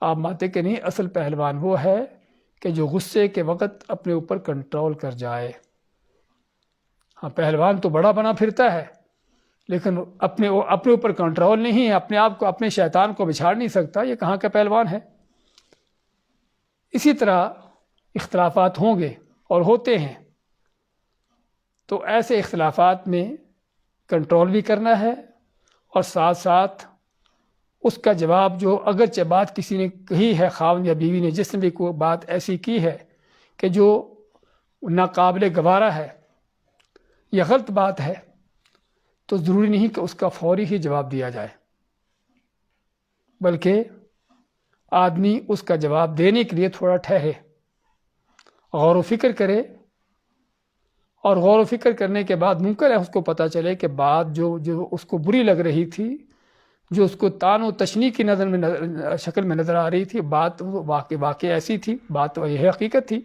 آپ ماتے کہ نہیں، اصل پہلوان وہ ہے کہ جو غصے کے وقت اپنے اوپر کنٹرول کر جائے۔ ہاں، پہلوان تو بڑا بنا پھرتا ہے لیکن اپنے اوپر کنٹرول نہیں ہے، اپنے آپ کو، اپنے شیطان کو بچھاڑ نہیں سکتا، یہ کہاں کا پہلوان ہے؟ اسی طرح اختلافات ہوں گے اور ہوتے ہیں، تو ایسے اختلافات میں کنٹرول بھی کرنا ہے اور ساتھ ساتھ اس کا جواب، جو اگرچہ بات کسی نے کہی ہے، خاوند یا بیوی نے جس نے بھی کوئی بات ایسی کی ہے کہ جو ناقابل گوارا ہے یا غلط بات ہے، تو ضروری نہیں کہ اس کا فوری ہی جواب دیا جائے، بلکہ آدمی اس کا جواب دینے کے لیے تھوڑا ٹھہرے، غور و فکر کرے، اور غور و فکر کرنے کے بعد ممکن ہے اس کو پتہ چلے کہ بات جو اس کو بری لگ رہی تھی، جو اس کو تان و تشنیع کی شکل میں نظر آ رہی تھی، بات واقع ایسی تھی، بات یہ حقیقت تھی،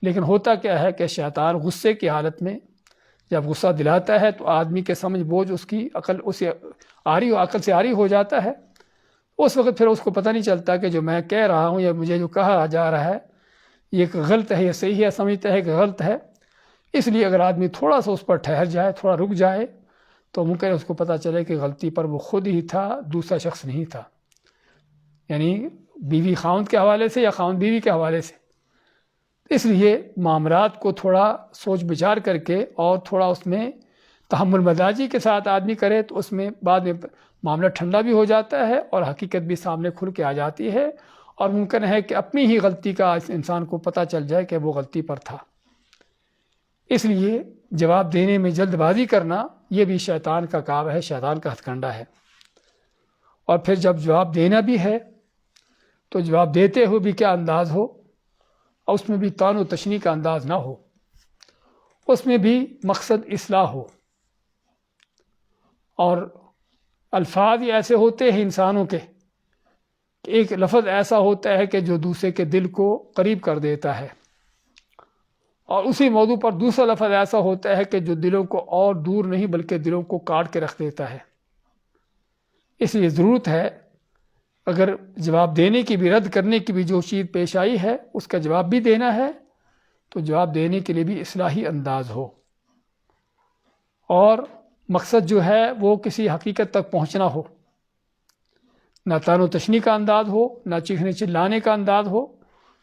لیکن ہوتا کیا ہے کہ شیطان غصے کی حالت میں جب غصہ دلاتا ہے تو آدمی کے سمجھ بوجھ اس کی عقل سے عاری ہو جاتا ہے۔ اس وقت پھر اس کو پتہ نہیں چلتا کہ جو میں کہہ رہا ہوں یا مجھے جو کہا جا رہا ہے یہ غلط ہے یا صحیح ہے، سمجھتا ہے کہ غلط ہے۔ اس لیے اگر آدمی تھوڑا سا اس پر ٹھہر جائے، تھوڑا رک جائے، تو ممکن ہے اس کو پتہ چلے کہ غلطی پر وہ خود ہی تھا، دوسرا شخص نہیں تھا، یعنی بیوی خاوند کے حوالے سے یا خاوند بیوی کے حوالے سے۔ اس لیے معاملات کو تھوڑا سوچ بچار کر کے اور تھوڑا اس میں تحمل مزاجی کے ساتھ آدمی کرے تو اس میں بعد میں معاملہ ٹھنڈا بھی ہو جاتا ہے اور حقیقت بھی سامنے کھل کے آ جاتی ہے، اور ممکن ہے کہ اپنی ہی غلطی کا انسان کو پتہ چل جائے کہ وہ غلطی پر تھا۔ اس لیے جواب دینے میں جلد بازی کرنا یہ بھی شیطان کا کام ہے، شیطان کا ہتھ کنڈا ہے۔ اور پھر جب جواب دینا بھی ہے تو جواب دیتے ہوئے بھی کیا انداز ہو، اور اس میں بھی تان و تشنیع کا انداز نہ ہو، اس میں بھی مقصد اصلاح ہو۔ اور الفاظ ہی ایسے ہوتے ہیں انسانوں کے کہ ایک لفظ ایسا ہوتا ہے کہ جو دوسرے کے دل کو قریب کر دیتا ہے، اور اسی موضوع پر دوسرا لفظ ایسا ہوتا ہے کہ جو دلوں کو اور دور نہیں بلکہ دلوں کو کاٹ کے رکھ دیتا ہے۔ اس لیے ضرورت ہے اگر جواب دینے کی بھی، رد کرنے کی بھی جو چیز پیش آئی ہے اس کا جواب بھی دینا ہے تو جواب دینے کے لیے بھی اصلاحی انداز ہو، اور مقصد جو ہے وہ کسی حقیقت تک پہنچنا ہو، نہ تان و تشنیع کا انداز ہو، نہ چیخنے چلانے کا انداز ہو۔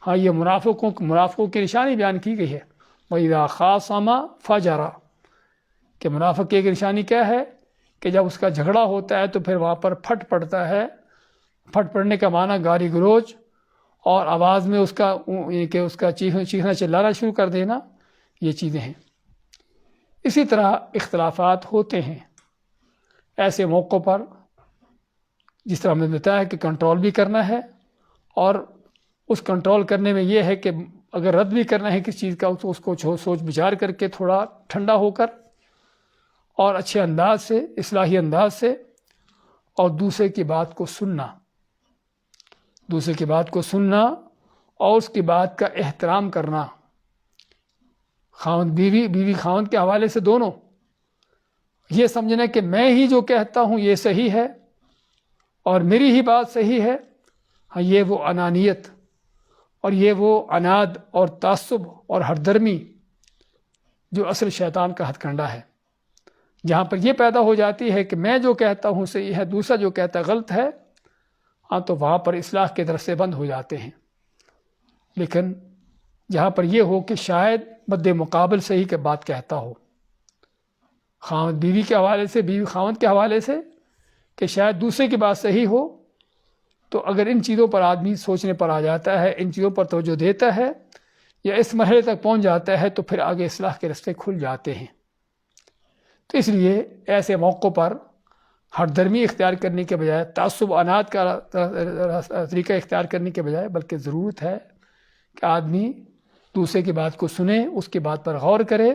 ہاں، یہ منافقوں کی نشانی بیان کی گئی ہے، وَإِذَا خَاصَمَ فَجَرَ، کہ منافق کی ایک نشانی کیا ہے کہ جب اس کا جھگڑا ہوتا ہے تو پھر وہاں پر پھٹ پڑتا ہے۔ پھٹ پڑنے کا معنی گالی گلوچ اور آواز میں اس کا چیخنا چلانا شروع کر دینا، یہ چیزیں ہیں۔ اسی طرح اختلافات ہوتے ہیں ایسے موقعوں پر، جس طرح ہم نے بتایا کہ کنٹرول بھی کرنا ہے، اور اس کنٹرول کرنے میں یہ ہے کہ اگر رد بھی کرنا ہے کسی چیز کا تو اس کو سوچ بچار کر کے تھوڑا ٹھنڈا ہو کر اور اچھے انداز سے، اصلاحی انداز سے، اور دوسرے کی بات کو سننا، اور اس کی بات کا احترام کرنا، خاوند بیوی خاوند کے حوالے سے دونوں، یہ سمجھنا کہ میں ہی جو کہتا ہوں یہ صحیح ہے اور میری ہی بات صحیح ہے۔ ہاں، یہ وہ انانیت اور یہ وہ عناد اور تعصب اور ہردرمی جو اصل شیطان کا ہتھ کنڈا ہے، جہاں پر یہ پیدا ہو جاتی ہے کہ میں جو کہتا ہوں صحیح ہے، دوسرا جو کہتا ہے غلط ہے، ہاں تو وہاں پر اصلاح کے درسے بند ہو جاتے ہیں۔ لیکن جہاں پر یہ ہو کہ شاید مد مقابل صحیح کے بات کہتا ہو، خاوند بیوی کے حوالے سے، بیوی خاوند کے حوالے سے، کہ شاید دوسرے کی بات صحیح ہو، تو اگر ان چیزوں پر آدمی سوچنے پر آ جاتا ہے، ان چیزوں پر توجہ دیتا ہے، یا اس مرحلے تک پہنچ جاتا ہے تو پھر آگے اصلاح کے راستے کھل جاتے ہیں۔ تو اس لیے ایسے موقعوں پر ہر درمی اختیار کرنے کے بجائے، تعصب انات کا طریقہ اختیار کرنے کے بجائے، بلکہ ضرورت ہے کہ آدمی دوسرے کی بات کو سنے، اس کی بات پر غور کرے،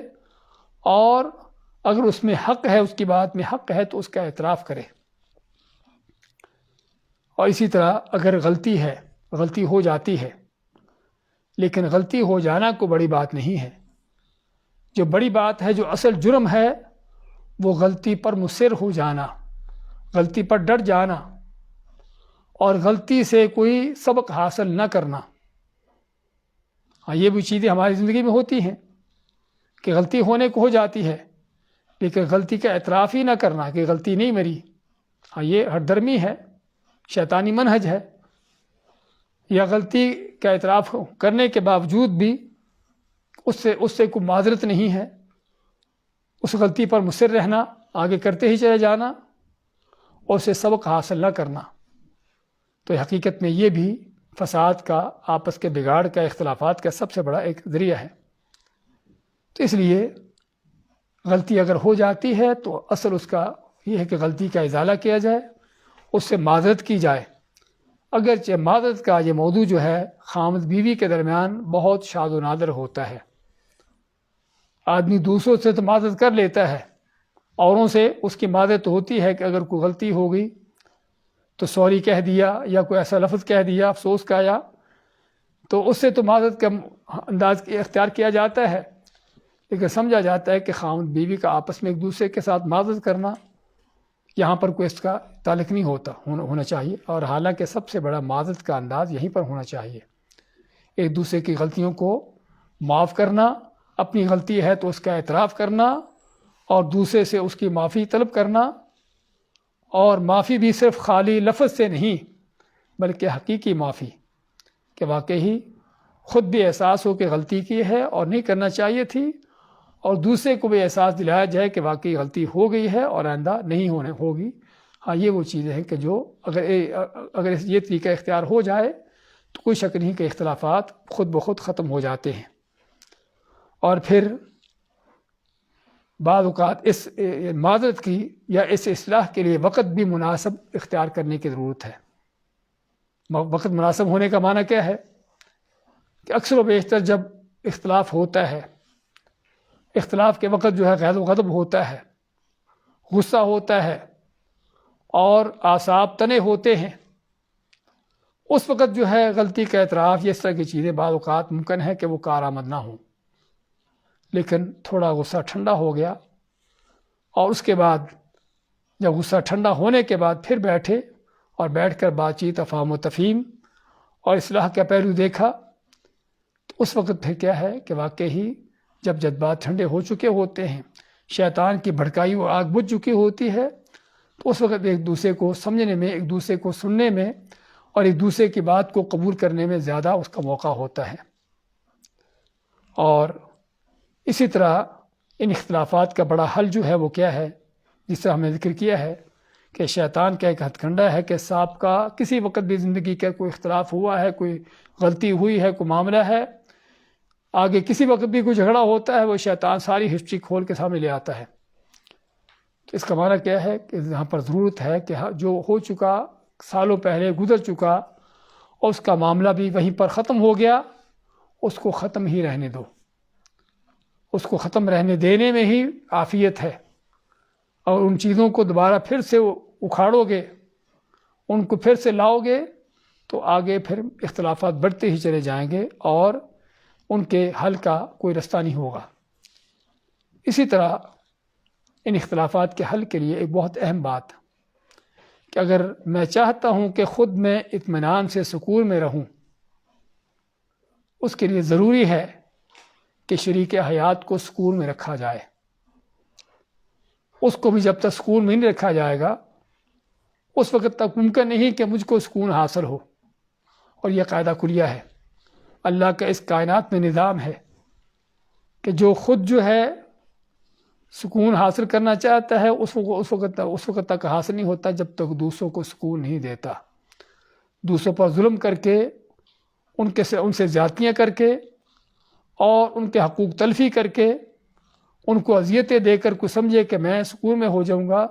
اور اگر اس میں حق ہے، اس کی بات میں حق ہے تو اس کا اعتراف کرے۔ اور اسی طرح اگر غلطی ہو جاتی ہے، لیکن غلطی ہو جانا کوئی بڑی بات نہیں ہے۔ جو بڑی بات ہے، جو اصل جرم ہے، وہ غلطی پر مصر ہو جانا، غلطی پر ڈٹ جانا، اور غلطی سے کوئی سبق حاصل نہ کرنا۔ ہاں، یہ بھی چیزیں ہماری زندگی میں ہوتی ہیں کہ غلطی ہونے کو ہو جاتی ہے، لیکن غلطی کا اعتراف ہی نہ کرنا کہ غلطی نہیں میری۔ ہاں، یہ ہر درمی ہے، شیطانی منہج ہے۔ یا غلطی کا اعتراف کرنے کے باوجود بھی اس سے کوئی معذرت نہیں ہے، اس غلطی پر مصر رہنا، آگے کرتے ہی چلے جانا، اور اسے سبق حاصل نہ کرنا، تو حقیقت میں یہ بھی فساد کا، آپس کے بگاڑ کا، اختلافات کا سب سے بڑا ایک ذریعہ ہے۔ تو اس لیے غلطی اگر ہو جاتی ہے تو اصل اس کا یہ ہے کہ غلطی کا ازالہ کیا جائے، اس سے معذرت کی جائے۔ اگرچہ معذرت کا یہ موضوع جو ہے خامد بیوی کے درمیان بہت شاذ و نادر ہوتا ہے۔ آدمی دوسروں سے تو معذرت کر لیتا ہے، اوروں سے اس کی معذرت ہوتی ہے کہ اگر کوئی غلطی ہو گئی تو سوری کہہ دیا، یا کوئی ایسا لفظ کہہ دیا افسوس کا، یا تو اس سے تو معذرت کا انداز اختیار کیا جاتا ہے، لیکن سمجھا جاتا ہے کہ خامد بیوی کا آپس میں ایک دوسرے کے ساتھ معذرت کرنا، یہاں پر کوئی اس کا تعلق نہیں ہونا چاہیے، اور حالانکہ سب سے بڑا معذرت کا انداز یہیں پر ہونا چاہیے۔ ایک دوسرے کی غلطیوں کو معاف کرنا، اپنی غلطی ہے تو اس کا اعتراف کرنا، اور دوسرے سے اس کی معافی طلب کرنا، اور معافی بھی صرف خالی لفظ سے نہیں بلکہ حقیقی معافی، کہ واقعی خود بھی احساس ہو کہ غلطی کی ہے اور نہیں کرنا چاہیے تھی، اور دوسرے کو بھی احساس دلایا جائے کہ واقعی غلطی ہو گئی ہے اور آئندہ نہیں ہوگی۔ ہاں، یہ وہ چیزیں ہیں کہ جو اگر یہ طریقہ اختیار ہو جائے تو کوئی شک نہیں کہ اختلافات خود بخود ختم ہو جاتے ہیں۔ اور پھر بعض اوقات اس معذرت کی یا اس اصلاح کے لیے وقت بھی مناسب اختیار کرنے کی ضرورت ہے۔ وقت مناسب ہونے کا معنی کیا ہے؟ کہ اکثر و بیشتر جب اختلاف ہوتا ہے، اختلاف کے وقت جو ہے غیظ و غضب ہوتا ہے، غصہ ہوتا ہے، اور اعصاب تنے ہوتے ہیں، اس وقت جو ہے غلطی کا اعتراف، یہ اس طرح کی چیزیں بعض اوقات ممکن ہے کہ وہ کارآمد نہ ہوں۔ لیکن تھوڑا غصہ ٹھنڈا ہو گیا، اور اس کے بعد جب غصہ ٹھنڈا ہونے کے بعد پھر بیٹھے اور بیٹھ کر بات چیت، افہام و تفہیم اور اصلاح کا پہلو دیکھا، تو اس وقت پھر کیا ہے کہ واقعی جب جذبات ٹھنڈے ہو چکے ہوتے ہیں، شیطان کی بھڑکائی وہ آگ بجھ چکی ہوتی ہے، تو اس وقت ایک دوسرے کو سمجھنے میں، ایک دوسرے کو سننے میں، اور ایک دوسرے کی بات کو قبول کرنے میں زیادہ اس کا موقع ہوتا ہے۔ اور اسی طرح ان اختلافات کا بڑا حل جو ہے وہ کیا ہے؟ جس طرح ہم نے ذکر کیا ہے کہ شیطان کا ایک ہتھ کنڈا ہے کہ سانپ کا کسی وقت بھی زندگی کا کوئی اختلاف ہوا ہے، کوئی غلطی ہوئی ہے، کوئی معاملہ ہے، آگے کسی وقت بھی کوئی جھگڑا ہوتا ہے، وہ شیطان ساری ہسٹری کھول کے سامنے لے آتا ہے۔ تو اس کا معنی کیا ہے کہ یہاں پر ضرورت ہے کہ جو ہو چکا، سالوں پہلے گزر چکا، اور اس کا معاملہ بھی وہیں پر ختم ہو گیا، اس کو ختم ہی رہنے دو۔ اس کو ختم رہنے دینے میں ہی عافیت ہے، اور ان چیزوں کو دوبارہ پھر سے اکھاڑو گے، ان کو پھر سے لاؤ گے، تو آگے پھر اختلافات بڑھتے ہی چلے جائیں گے، اور ان کے حل کا کوئی رستہ نہیں ہوگا۔ اسی طرح ان اختلافات کے حل کے لیے ایک بہت اہم بات کہ اگر میں چاہتا ہوں کہ خود میں اطمینان سے سکون میں رہوں، اس کے لیے ضروری ہے کہ شریک حیات کو سکون میں رکھا جائے۔ اس کو بھی جب تک سکون میں نہیں رکھا جائے گا، اس وقت تک ممکن نہیں کہ مجھ کو سکون حاصل ہو۔ اور یہ قاعدہ کلیہ ہے، اللہ کا اس کائنات میں نظام ہے کہ جو خود جو ہے سکون حاصل کرنا چاہتا ہے، اس وقت تک حاصل نہیں ہوتا جب تک دوسروں کو سکون نہیں دیتا۔ دوسروں پر ظلم کر کے، ان سے زیادتیاں کر کے، اور ان کے حقوق تلفی کر کے ان کو اذیتیں دے کر کوئی سمجھے کہ میں سکون میں ہو جاؤں گا،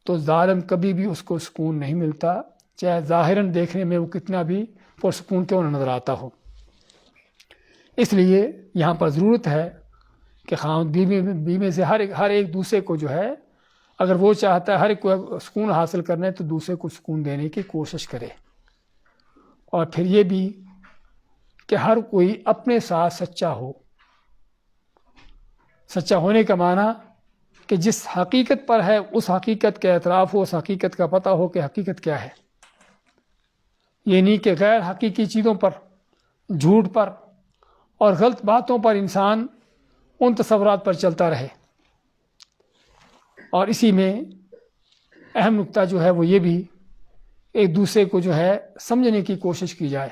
تو ظالم کبھی بھی اس کو سکون نہیں ملتا، چاہے ظاہراً دیکھنے میں وہ کتنا بھی پرسکون کیوں نہ نظر آتا ہو۔ اس لیے یہاں پر ضرورت ہے کہ خاوند بیوی سے ہر ایک دوسرے کو جو ہے، اگر وہ چاہتا ہے ہر ایک کو سکون حاصل کرنا ہے تو دوسرے کو سکون دینے کی کوشش کرے، اور پھر یہ بھی کہ ہر کوئی اپنے ساتھ سچا ہو۔ سچا ہونے کا معنی کہ جس حقیقت پر ہے اس حقیقت کا اعتراف ہو، اس حقیقت کا پتہ ہو کہ حقیقت کیا ہے، یہ نہیں کہ غیر حقیقی چیزوں پر، جھوٹ پر اور غلط باتوں پر انسان ان تصورات پر چلتا رہے۔ اور اسی میں اہم نقطہ جو ہے وہ یہ بھی ایک دوسرے کو جو ہے سمجھنے کی کوشش کی جائے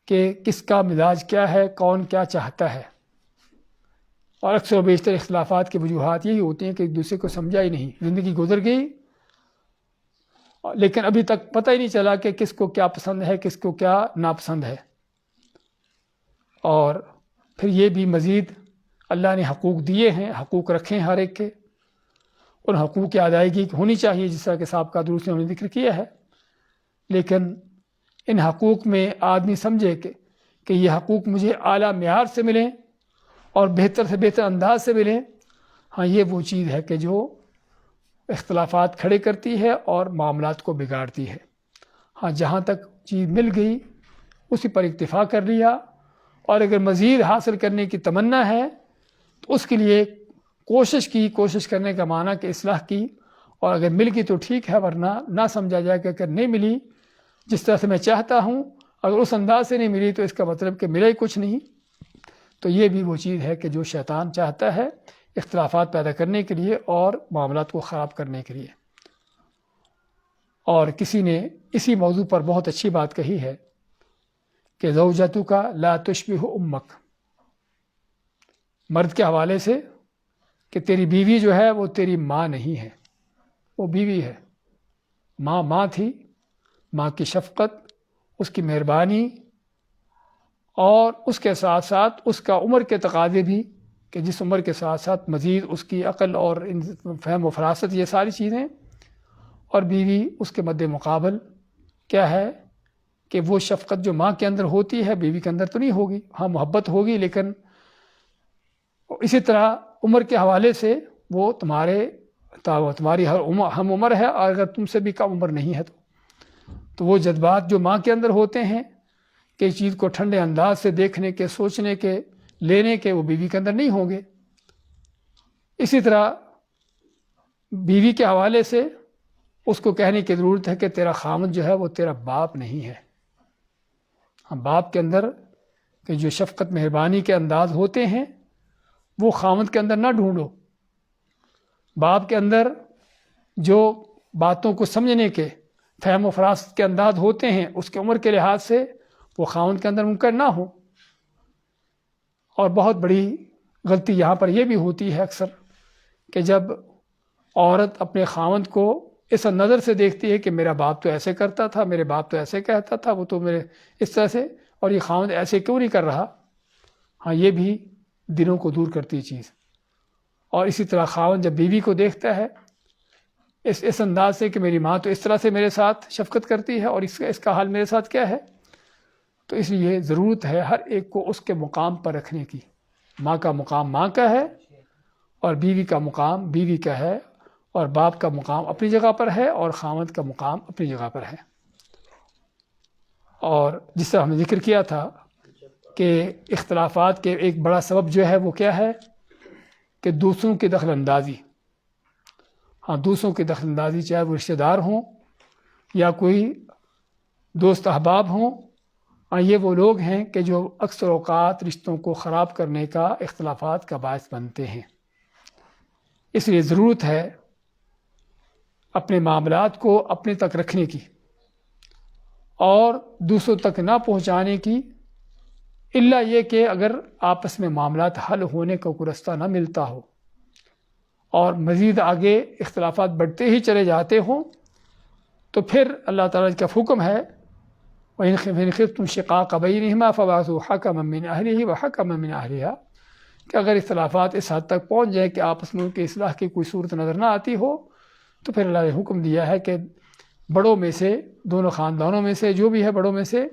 کہ کس کا مزاج کیا ہے، کون کیا چاہتا ہے۔ اور اکثر و بیشتر اختلافات کی وجوہات یہی ہوتی ہیں کہ ایک دوسرے کو سمجھا ہی نہیں، زندگی گزر گئی لیکن ابھی تک پتہ ہی نہیں چلا کہ کس کو کیا پسند ہے، کس کو کیا ناپسند ہے۔ اور پھر یہ بھی مزید اللہ نے حقوق دیے ہیں، حقوق رکھے ہیں ہر ایک کے، ان حقوق کی ادائیگی ہونی چاہیے جس طرح کہ سابقہ دروس میں ذکر کیا ہے، لیکن ان حقوق میں آدمی سمجھے کہ یہ حقوق مجھے اعلیٰ معیار سے ملیں اور بہتر سے بہتر انداز سے ملیں، ہاں یہ وہ چیز ہے کہ جو اختلافات کھڑے کرتی ہے اور معاملات کو بگاڑتی ہے۔ ہاں جہاں تک چیز مل گئی اسی پر اکتفا کر لیا، اور اگر مزید حاصل کرنے کی تمنا ہے تو اس کے لیے کوشش کرنے کا معنی کہ اصلاح کی، اور اگر مل گئی تو ٹھیک ہے، ورنہ نہ سمجھا جائے کہ اگر نہیں ملی جس طرح سے میں چاہتا ہوں، اگر اس انداز سے نہیں ملی تو اس کا مطلب کہ ملا ہی کچھ نہیں۔ تو یہ بھی وہ چیز ہے کہ جو شیطان چاہتا ہے اختلافات پیدا کرنے کے لیے اور معاملات کو خراب کرنے کے لیے۔ اور کسی نے اسی موضوع پر بہت اچھی بات کہی ہے کہ زوجتک لا تشبہ امک، مرد کے حوالے سے کہ تیری بیوی جو ہے وہ تیری ماں نہیں ہے، وہ بیوی ہے۔ ماں تھی، ماں کی شفقت، اس کی مہربانی، اور اس کے ساتھ ساتھ اس کا عمر کے تقاضے بھی کہ جس عمر کے ساتھ ساتھ مزید اس کی عقل اور فہم و فراست، یہ ساری چیزیں، اور بیوی اس کے مد مقابل کیا ہے کہ وہ شفقت جو ماں کے اندر ہوتی ہے بیوی کے اندر تو نہیں ہوگی، ہاں محبت ہوگی، لیکن اسی طرح عمر کے حوالے سے وہ تمہاری ہم عمر ہے، اور اگر تم سے بھی کم عمر نہیں ہے تو وہ جذبات جو ماں کے اندر ہوتے ہیں کہ اس چیز کو ٹھنڈے انداز سے دیکھنے کے، سوچنے کے، لینے کے، وہ بیوی کے اندر نہیں ہوں گے۔ اسی طرح بیوی کے حوالے سے اس کو کہنے کی ضرورت ہے کہ تیرا خامد جو ہے وہ تیرا باپ نہیں ہے۔ ہم باپ کے اندر کہ جو شفقت مہربانی کے انداز ہوتے ہیں وہ خامد کے اندر نہ ڈھونڈو۔ باپ کے اندر جو باتوں کو سمجھنے کے، فہم و فراست کے انداز ہوتے ہیں اس کے عمر کے لحاظ سے وہ خامد کے اندر ممکن نہ ہو۔ اور بہت بڑی غلطی یہاں پر یہ بھی ہوتی ہے اکثر کہ جب عورت اپنے خامد کو اس نظر سے دیکھتی ہے کہ میرا باپ تو ایسے کرتا تھا، میرے باپ تو ایسے کہتا تھا، وہ تو میرے اس طرح سے، اور یہ خامد ایسے کیوں نہیں کر رہا، ہاں یہ بھی دلوں کو دور کرتی چیز۔ اور اسی طرح خاوند جب بیوی کو دیکھتا ہے اس انداز سے کہ میری ماں تو اس طرح سے میرے ساتھ شفقت کرتی ہے اور اس کا حال میرے ساتھ کیا ہے، تو اس لیے ضرورت ہے ہر ایک کو اس کے مقام پر رکھنے کی۔ ماں کا مقام ماں کا ہے، اور بیوی کا مقام بیوی کا ہے، اور باپ کا مقام اپنی جگہ پر ہے، اور خاوند کا مقام اپنی جگہ پر ہے۔ اور جس طرح ہم نے ذکر کیا تھا کہ اختلافات کے ایک بڑا سبب جو ہے وہ کیا ہے کہ دوسروں کی دخل اندازی۔ ہاں دوسروں کی دخل اندازی، چاہے وہ رشتہ دار ہوں یا کوئی دوست احباب ہوں، یہ وہ لوگ ہیں کہ جو اکثر اوقات رشتوں کو خراب کرنے کا، اختلافات کا باعث بنتے ہیں۔ اس لیے ضرورت ہے اپنے معاملات کو اپنے تک رکھنے کی اور دوسروں تک نہ پہنچانے کی، الا یہ کہ اگر آپس میں معاملات حل ہونے کا کوئی رستہ نہ ملتا ہو اور مزید آگے اختلافات بڑھتے ہی چلے جاتے ہوں، تو پھر اللہ تعالیٰ کا حکم ہے وَإِنْ خِفْتُمْ شِقَاقَ بَيْنِهِمَا فَبَعَثُوا حَكَمًا مِّنْ أَهْلِهِ وَحَكَمًا مِّنْ أَهْلِهَا کہ اگر اختلافات اس حد تک پہنچ جائیں کہ آپس میں ان کی اصلاح کی کوئی صورت نظر نہ آتی ہو تو پھر اللہ نے حکم دیا ہے کہ بڑوں میں سے، دونوں خاندانوں میں سے جو بھی ہے بڑوں میں سے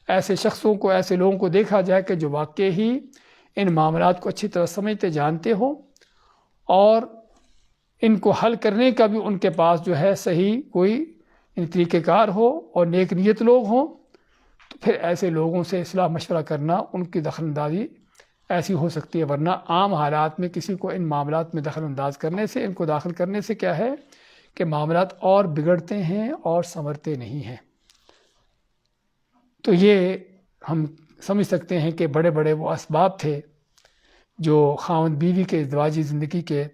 ایسے شخصوں کو، ایسے لوگوں کو دیکھا جائے کہ جو واقعی ہی ان معاملات کو اچھی طرح سمجھتے جانتے ہوں اور ان کو حل کرنے کا بھی ان کے پاس جو ہے صحیح کوئی طریقہ کار ہو اور نیک نیت لوگ ہوں، تو پھر ایسے لوگوں سے اصلاح مشورہ کرنا، ان کی دخل اندازی ایسی ہو سکتی ہے، ورنہ عام حالات میں کسی کو ان معاملات میں دخل انداز کرنے سے، ان کو داخل کرنے سے کیا ہے کہ معاملات اور بگڑتے ہیں اور سنورتے نہیں ہیں۔ تو یہ ہم سمجھ سکتے ہیں کہ بڑے بڑے وہ اسباب تھے جو خاوند بیوی کے ازدواجی زندگی کے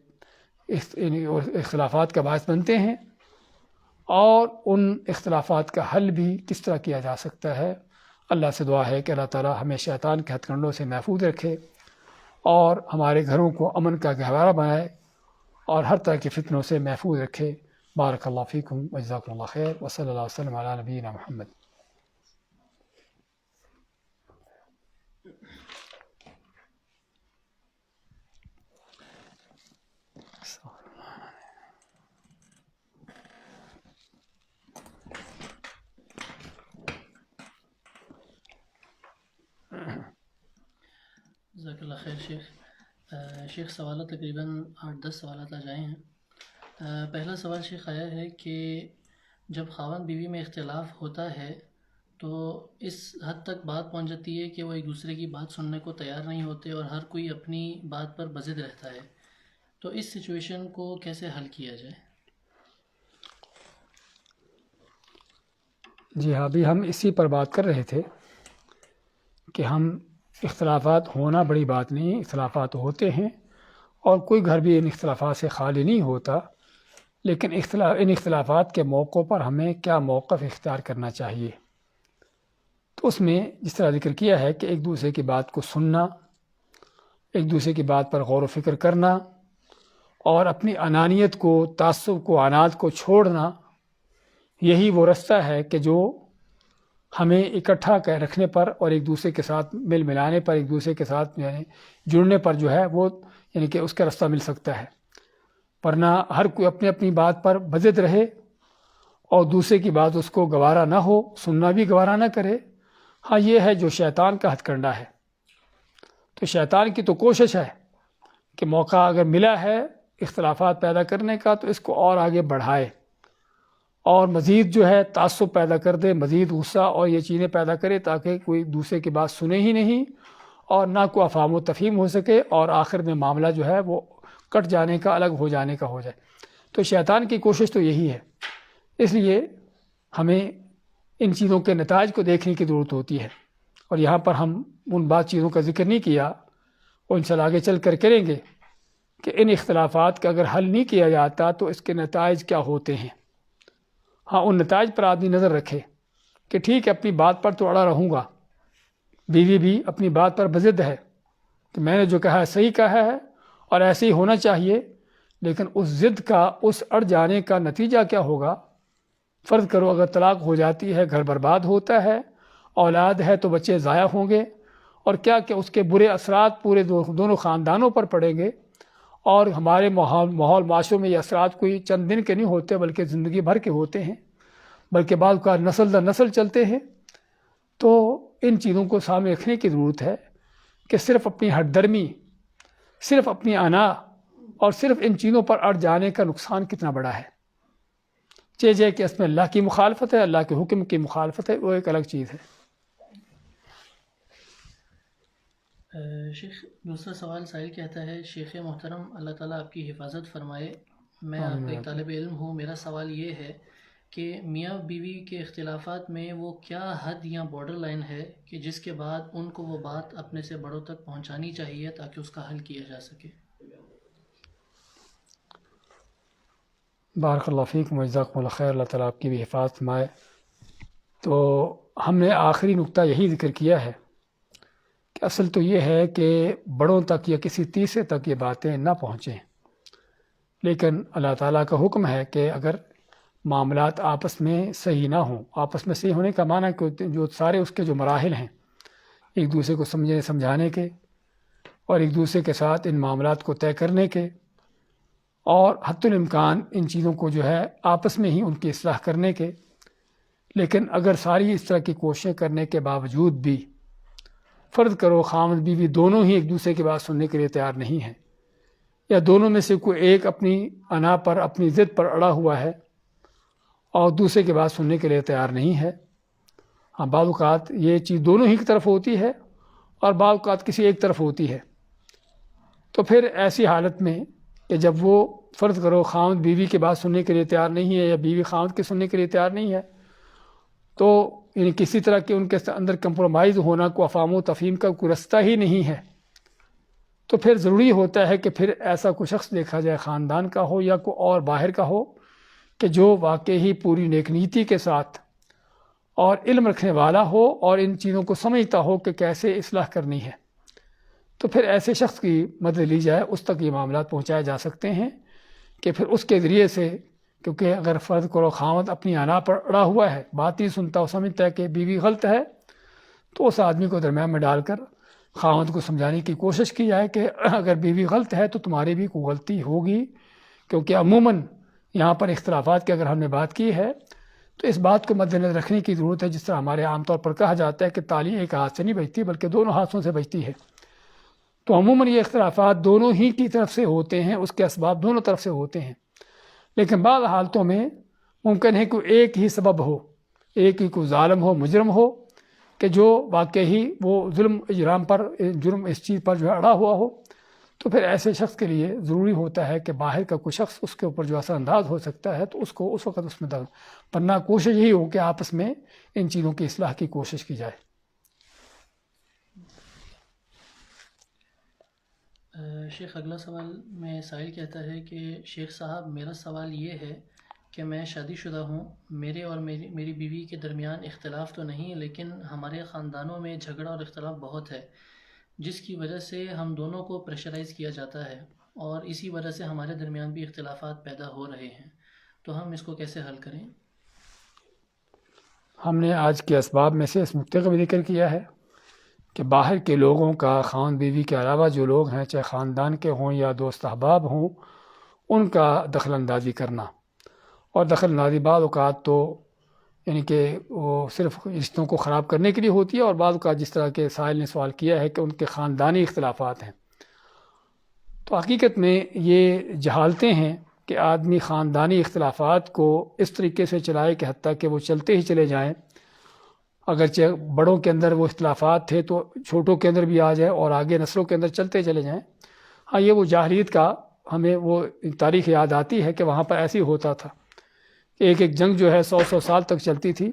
اختلافات کا باعث بنتے ہیں، اور ان اختلافات کا حل بھی کس طرح کیا جا سکتا ہے۔ اللہ سے دعا ہے کہ اللہ تعالی ہمیں شیطان کے ہتھ کنڈوں سے محفوظ رکھے اور ہمارے گھروں کو امن کا گہوارہ بنائے اور ہر طرح کے فتنوں سے محفوظ رکھے۔ بارک اللہ فیکم وجزاکم اللہ خیر وصلی اللہ وسلم علی نبینا محمد۔ جزاک اللہ خیر شیخ سوالات تقریباً 8-10 سوالات آ جائے ہیں۔ پہلا سوال شیخ آیا ہے کہ جب خاوند بیوی میں اختلاف ہوتا ہے تو اس حد تک بات پہنچ جاتی ہے کہ وہ ایک دوسرے کی بات سننے کو تیار نہیں ہوتے اور ہر کوئی اپنی بات پر بضد رہتا ہے، تو اس سچویشن کو کیسے حل کیا جائے؟ جی ہاں، ابھی ہم اسی پر بات کر رہے تھے کہ ہم اختلافات ہونا بڑی بات نہیں، اختلافات ہوتے ہیں اور کوئی گھر بھی ان اختلافات سے خالی نہیں ہوتا، لیکن ان اختلافات کے موقعوں پر ہمیں کیا موقف اختیار کرنا چاہیے۔ تو اس میں جس طرح ذکر کیا ہے کہ ایک دوسرے کی بات کو سننا، ایک دوسرے کی بات پر غور و فکر کرنا اور اپنی انانیت کو، تعصب کو، عناد کو چھوڑنا، یہی وہ رستہ ہے کہ جو ہمیں اکٹھا رکھنے پر اور ایک دوسرے کے ساتھ مل ملانے پر، ایک دوسرے کے ساتھ جڑنے پر جو ہے وہ کہ اس کا رستہ مل سکتا ہے۔ ورنہ ہر کوئی اپنی اپنی بات پر بضد رہے اور دوسرے کی بات اس کو گوارا نہ ہو، سننا بھی گوارا نہ کرے، ہاں یہ ہے جو شیطان کا ہتھ کنڈا ہے۔ تو شیطان کی تو کوشش ہے کہ موقع اگر ملا ہے اختلافات پیدا کرنے کا تو اس کو اور آگے بڑھائے اور مزید جو ہے تعصب پیدا کر دے، مزید غصہ اور یہ چیزیں پیدا کرے تاکہ کوئی دوسرے کی بات سنے ہی نہیں اور نہ کوئی افہام و تفہیم ہو سکے اور آخر میں معاملہ جو ہے وہ کٹ جانے کا، الگ ہو جانے کا ہو جائے۔ تو شیطان کی کوشش تو یہی ہے، اس لیے ہمیں ان چیزوں کے نتائج کو دیکھنے کی ضرورت ہوتی ہے، اور یہاں پر ہم ان بات چیزوں کا ذکر نہیں کیا اور انشاءاللہ آگے چل کر کریں گے کہ ان اختلافات کا اگر حل نہیں کیا جاتا تو اس کے نتائج کیا ہوتے ہیں۔ ہاں ان نتائج پر آدمی نظر رکھے کہ ٹھیک ہے اپنی بات پر تو اڑا رہوں گا، بیوی بھی اپنی بات پر بضد ہے کہ میں نے جو کہا ہے صحیح کہا ہے اور ایسے ہی ہونا چاہیے، لیکن اس ضد کا، اس اڑ جانے کا نتیجہ کیا ہوگا؟ فرض کرو اگر طلاق ہو جاتی ہے، گھر برباد ہوتا ہے، اولاد ہے تو بچے ضائع ہوں گے، اور کیا کہ اس کے برے اثرات پورے دونوں خاندانوں پر پڑیں گے، اور ہمارے ماحول معاشروں میں یہ اثرات کوئی چند دن کے نہیں ہوتے بلکہ زندگی بھر کے ہوتے ہیں، بلکہ بعض کا نسل در نسل چلتے ہیں۔ تو ان چیزوں کو سامنے رکھنے کی ضرورت ہے کہ صرف اپنی ہٹ درمی، صرف اپنی انا اور صرف ان چیزوں پر اڑ جانے کا نقصان کتنا بڑا ہے۔ جے کہ اس میں اللہ کی مخالفت ہے، اللہ کے حکم کی مخالفت ہے، وہ ایک الگ چیز ہے۔ شیخ دوسرا سوال سائل کہتا ہے، شیخ محترم اللہ تعالیٰ آپ کی حفاظت فرمائے، میں آپ کا ایک طالب علم ہوں، میرا سوال یہ ہے کہ میاں بیوی کے اختلافات میں وہ کیا حد یا بارڈر لائن ہے کہ جس کے بعد ان کو وہ بات اپنے سے بڑوں تک پہنچانی چاہیے تاکہ اس کا حل کیا جا سکے؟ بارک اللہ فیکم وجزاکم اللہ خیر، اللہ تعالیٰ آپ کی بھی حفاظت فرمائے۔ تو ہم نے آخری نقطہ یہی ذکر کیا ہے کہ اصل تو یہ ہے کہ بڑوں تک یا کسی تیسرے تک یہ باتیں نہ پہنچیں، لیکن اللہ تعالیٰ کا حکم ہے کہ اگر معاملات آپس میں صحیح نہ ہوں. آپس میں صحیح ہونے کا معنی کہ جو سارے اس کے جو مراحل ہیں ایک دوسرے کو سمجھانے کے اور ایک دوسرے کے ساتھ ان معاملات کو طے کرنے کے اور حتی الامکان ان چیزوں کو جو ہے آپس میں ہی ان کی اصلاح کرنے کے. لیکن اگر ساری اس طرح کی کوششیں کرنے کے باوجود بھی فرض کرو خاوند بیوی دونوں ہی ایک دوسرے کی بات سننے کے لیے تیار نہیں ہیں یا دونوں میں سے کوئی ایک اپنی انا پر اپنی ضد پر اڑا ہوا ہے اور دوسرے کی بات سننے کے لیے تیار نہیں ہے. ہاں بعض اوقات یہ چیز دونوں ہی کی طرف ہوتی ہے اور بعض اوقات کسی ایک طرف ہوتی ہے. تو پھر ایسی حالت میں کہ جب وہ فرض کرو خاوند بیوی کی بات سننے کے لیے تیار نہیں ہے یا بیوی خاوند کے سننے کے لیے تیار نہیں ہے تو یعنی کسی طرح کے ان کے اندر کمپرومائز ہونا کو افہام و تفہیم کا کوئی رستہ ہی نہیں ہے. تو پھر ضروری ہوتا ہے کہ پھر ایسا کوئی شخص دیکھا جائے خاندان کا ہو یا کوئی اور باہر کا ہو کہ جو واقعی پوری نیک نیتی کے ساتھ اور علم رکھنے والا ہو اور ان چیزوں کو سمجھتا ہو کہ کیسے اصلاح کرنی ہے. تو پھر ایسے شخص کی مدد لی جائے, اس تک یہ معاملات پہنچائے جا سکتے ہیں کہ پھر اس کے ذریعے سے, کیونکہ اگر فرض کرو خاوند اپنی انا پر اڑا ہوا ہے, بات نہیں سنتا اور سمجھتا ہے کہ بیوی غلط ہے, تو اس آدمی کو درمیان میں ڈال کر خاوند کو سمجھانے کی کوشش کی جائے کہ اگر بیوی غلط ہے تو تمہاری بھی کوئی غلطی ہوگی. کیونکہ عموماً یہاں پر اختلافات کی اگر ہم نے بات کی ہے تو اس بات کو مد نظر رکھنے کی ضرورت ہے, جس طرح ہمارے عام طور پر کہا جاتا ہے کہ تالی ایک ہاتھ سے نہیں بجتی بلکہ دونوں ہاتھوں سے بجتی ہے. تو عموماً یہ اختلافات دونوں ہی کی طرف سے ہوتے ہیں, اس کے اسباب دونوں طرف سے ہوتے ہیں. لیکن بعض حالتوں میں ممکن ہے کہ ایک ہی سبب ہو, ایک ہی کوئی ظالم ہو, مجرم ہو کہ جو واقعی وہ ظلم اجرام پر جرم اس چیز پر جو ہے اڑا ہوا ہو. تو پھر ایسے شخص کے لیے ضروری ہوتا ہے کہ باہر کا کوئی شخص اس کے اوپر جو اثر انداز ہو سکتا ہے تو اس کو اس وقت اس میں پننا کوشش یہی ہو کہ آپس میں ان چیزوں کی اصلاح کی کوشش کی جائے. شیخ اگلا سوال میں سائل کہتا ہے کہ شیخ صاحب میرا سوال یہ ہے کہ میں شادی شدہ ہوں, میرے اور میری بیوی کے درمیان اختلاف تو نہیں لیکن ہمارے خاندانوں میں جھگڑا اور اختلاف بہت ہے, جس کی وجہ سے ہم دونوں کو پریشرائز کیا جاتا ہے اور اسی وجہ سے ہمارے درمیان بھی اختلافات پیدا ہو رہے ہیں. تو ہم اس کو کیسے حل کریں؟ ہم نے آج کے اسباب میں سے اس نقطے کا بھی ذکر کیا ہے کہ باہر کے لوگوں کا خاوند بیوی کے علاوہ جو لوگ ہیں چاہے خاندان کے ہوں یا دوست احباب ہوں ان کا دخل اندازی کرنا, اور دخل اندازی بعض اوقات تو یعنی کہ وہ صرف رشتوں کو خراب کرنے کے لیے ہوتی ہے, اور بعض اوقات جس طرح کے سائل نے سوال کیا ہے کہ ان کے خاندانی اختلافات ہیں. تو حقیقت میں یہ جہالتیں ہیں کہ آدمی خاندانی اختلافات کو اس طریقے سے چلائے کہ حتیٰ کہ وہ چلتے ہی چلے جائیں, اگرچہ بڑوں کے اندر وہ اختلافات تھے تو چھوٹوں کے اندر بھی آ جائے اور آگے نسلوں کے اندر چلتے چلے جائیں. ہاں یہ وہ جاہلیت کا ہمیں وہ تاریخ یاد آتی ہے کہ وہاں پر ایسے ہی ہوتا تھا کہ ایک جنگ جو ہے 100 سال تک چلتی تھی,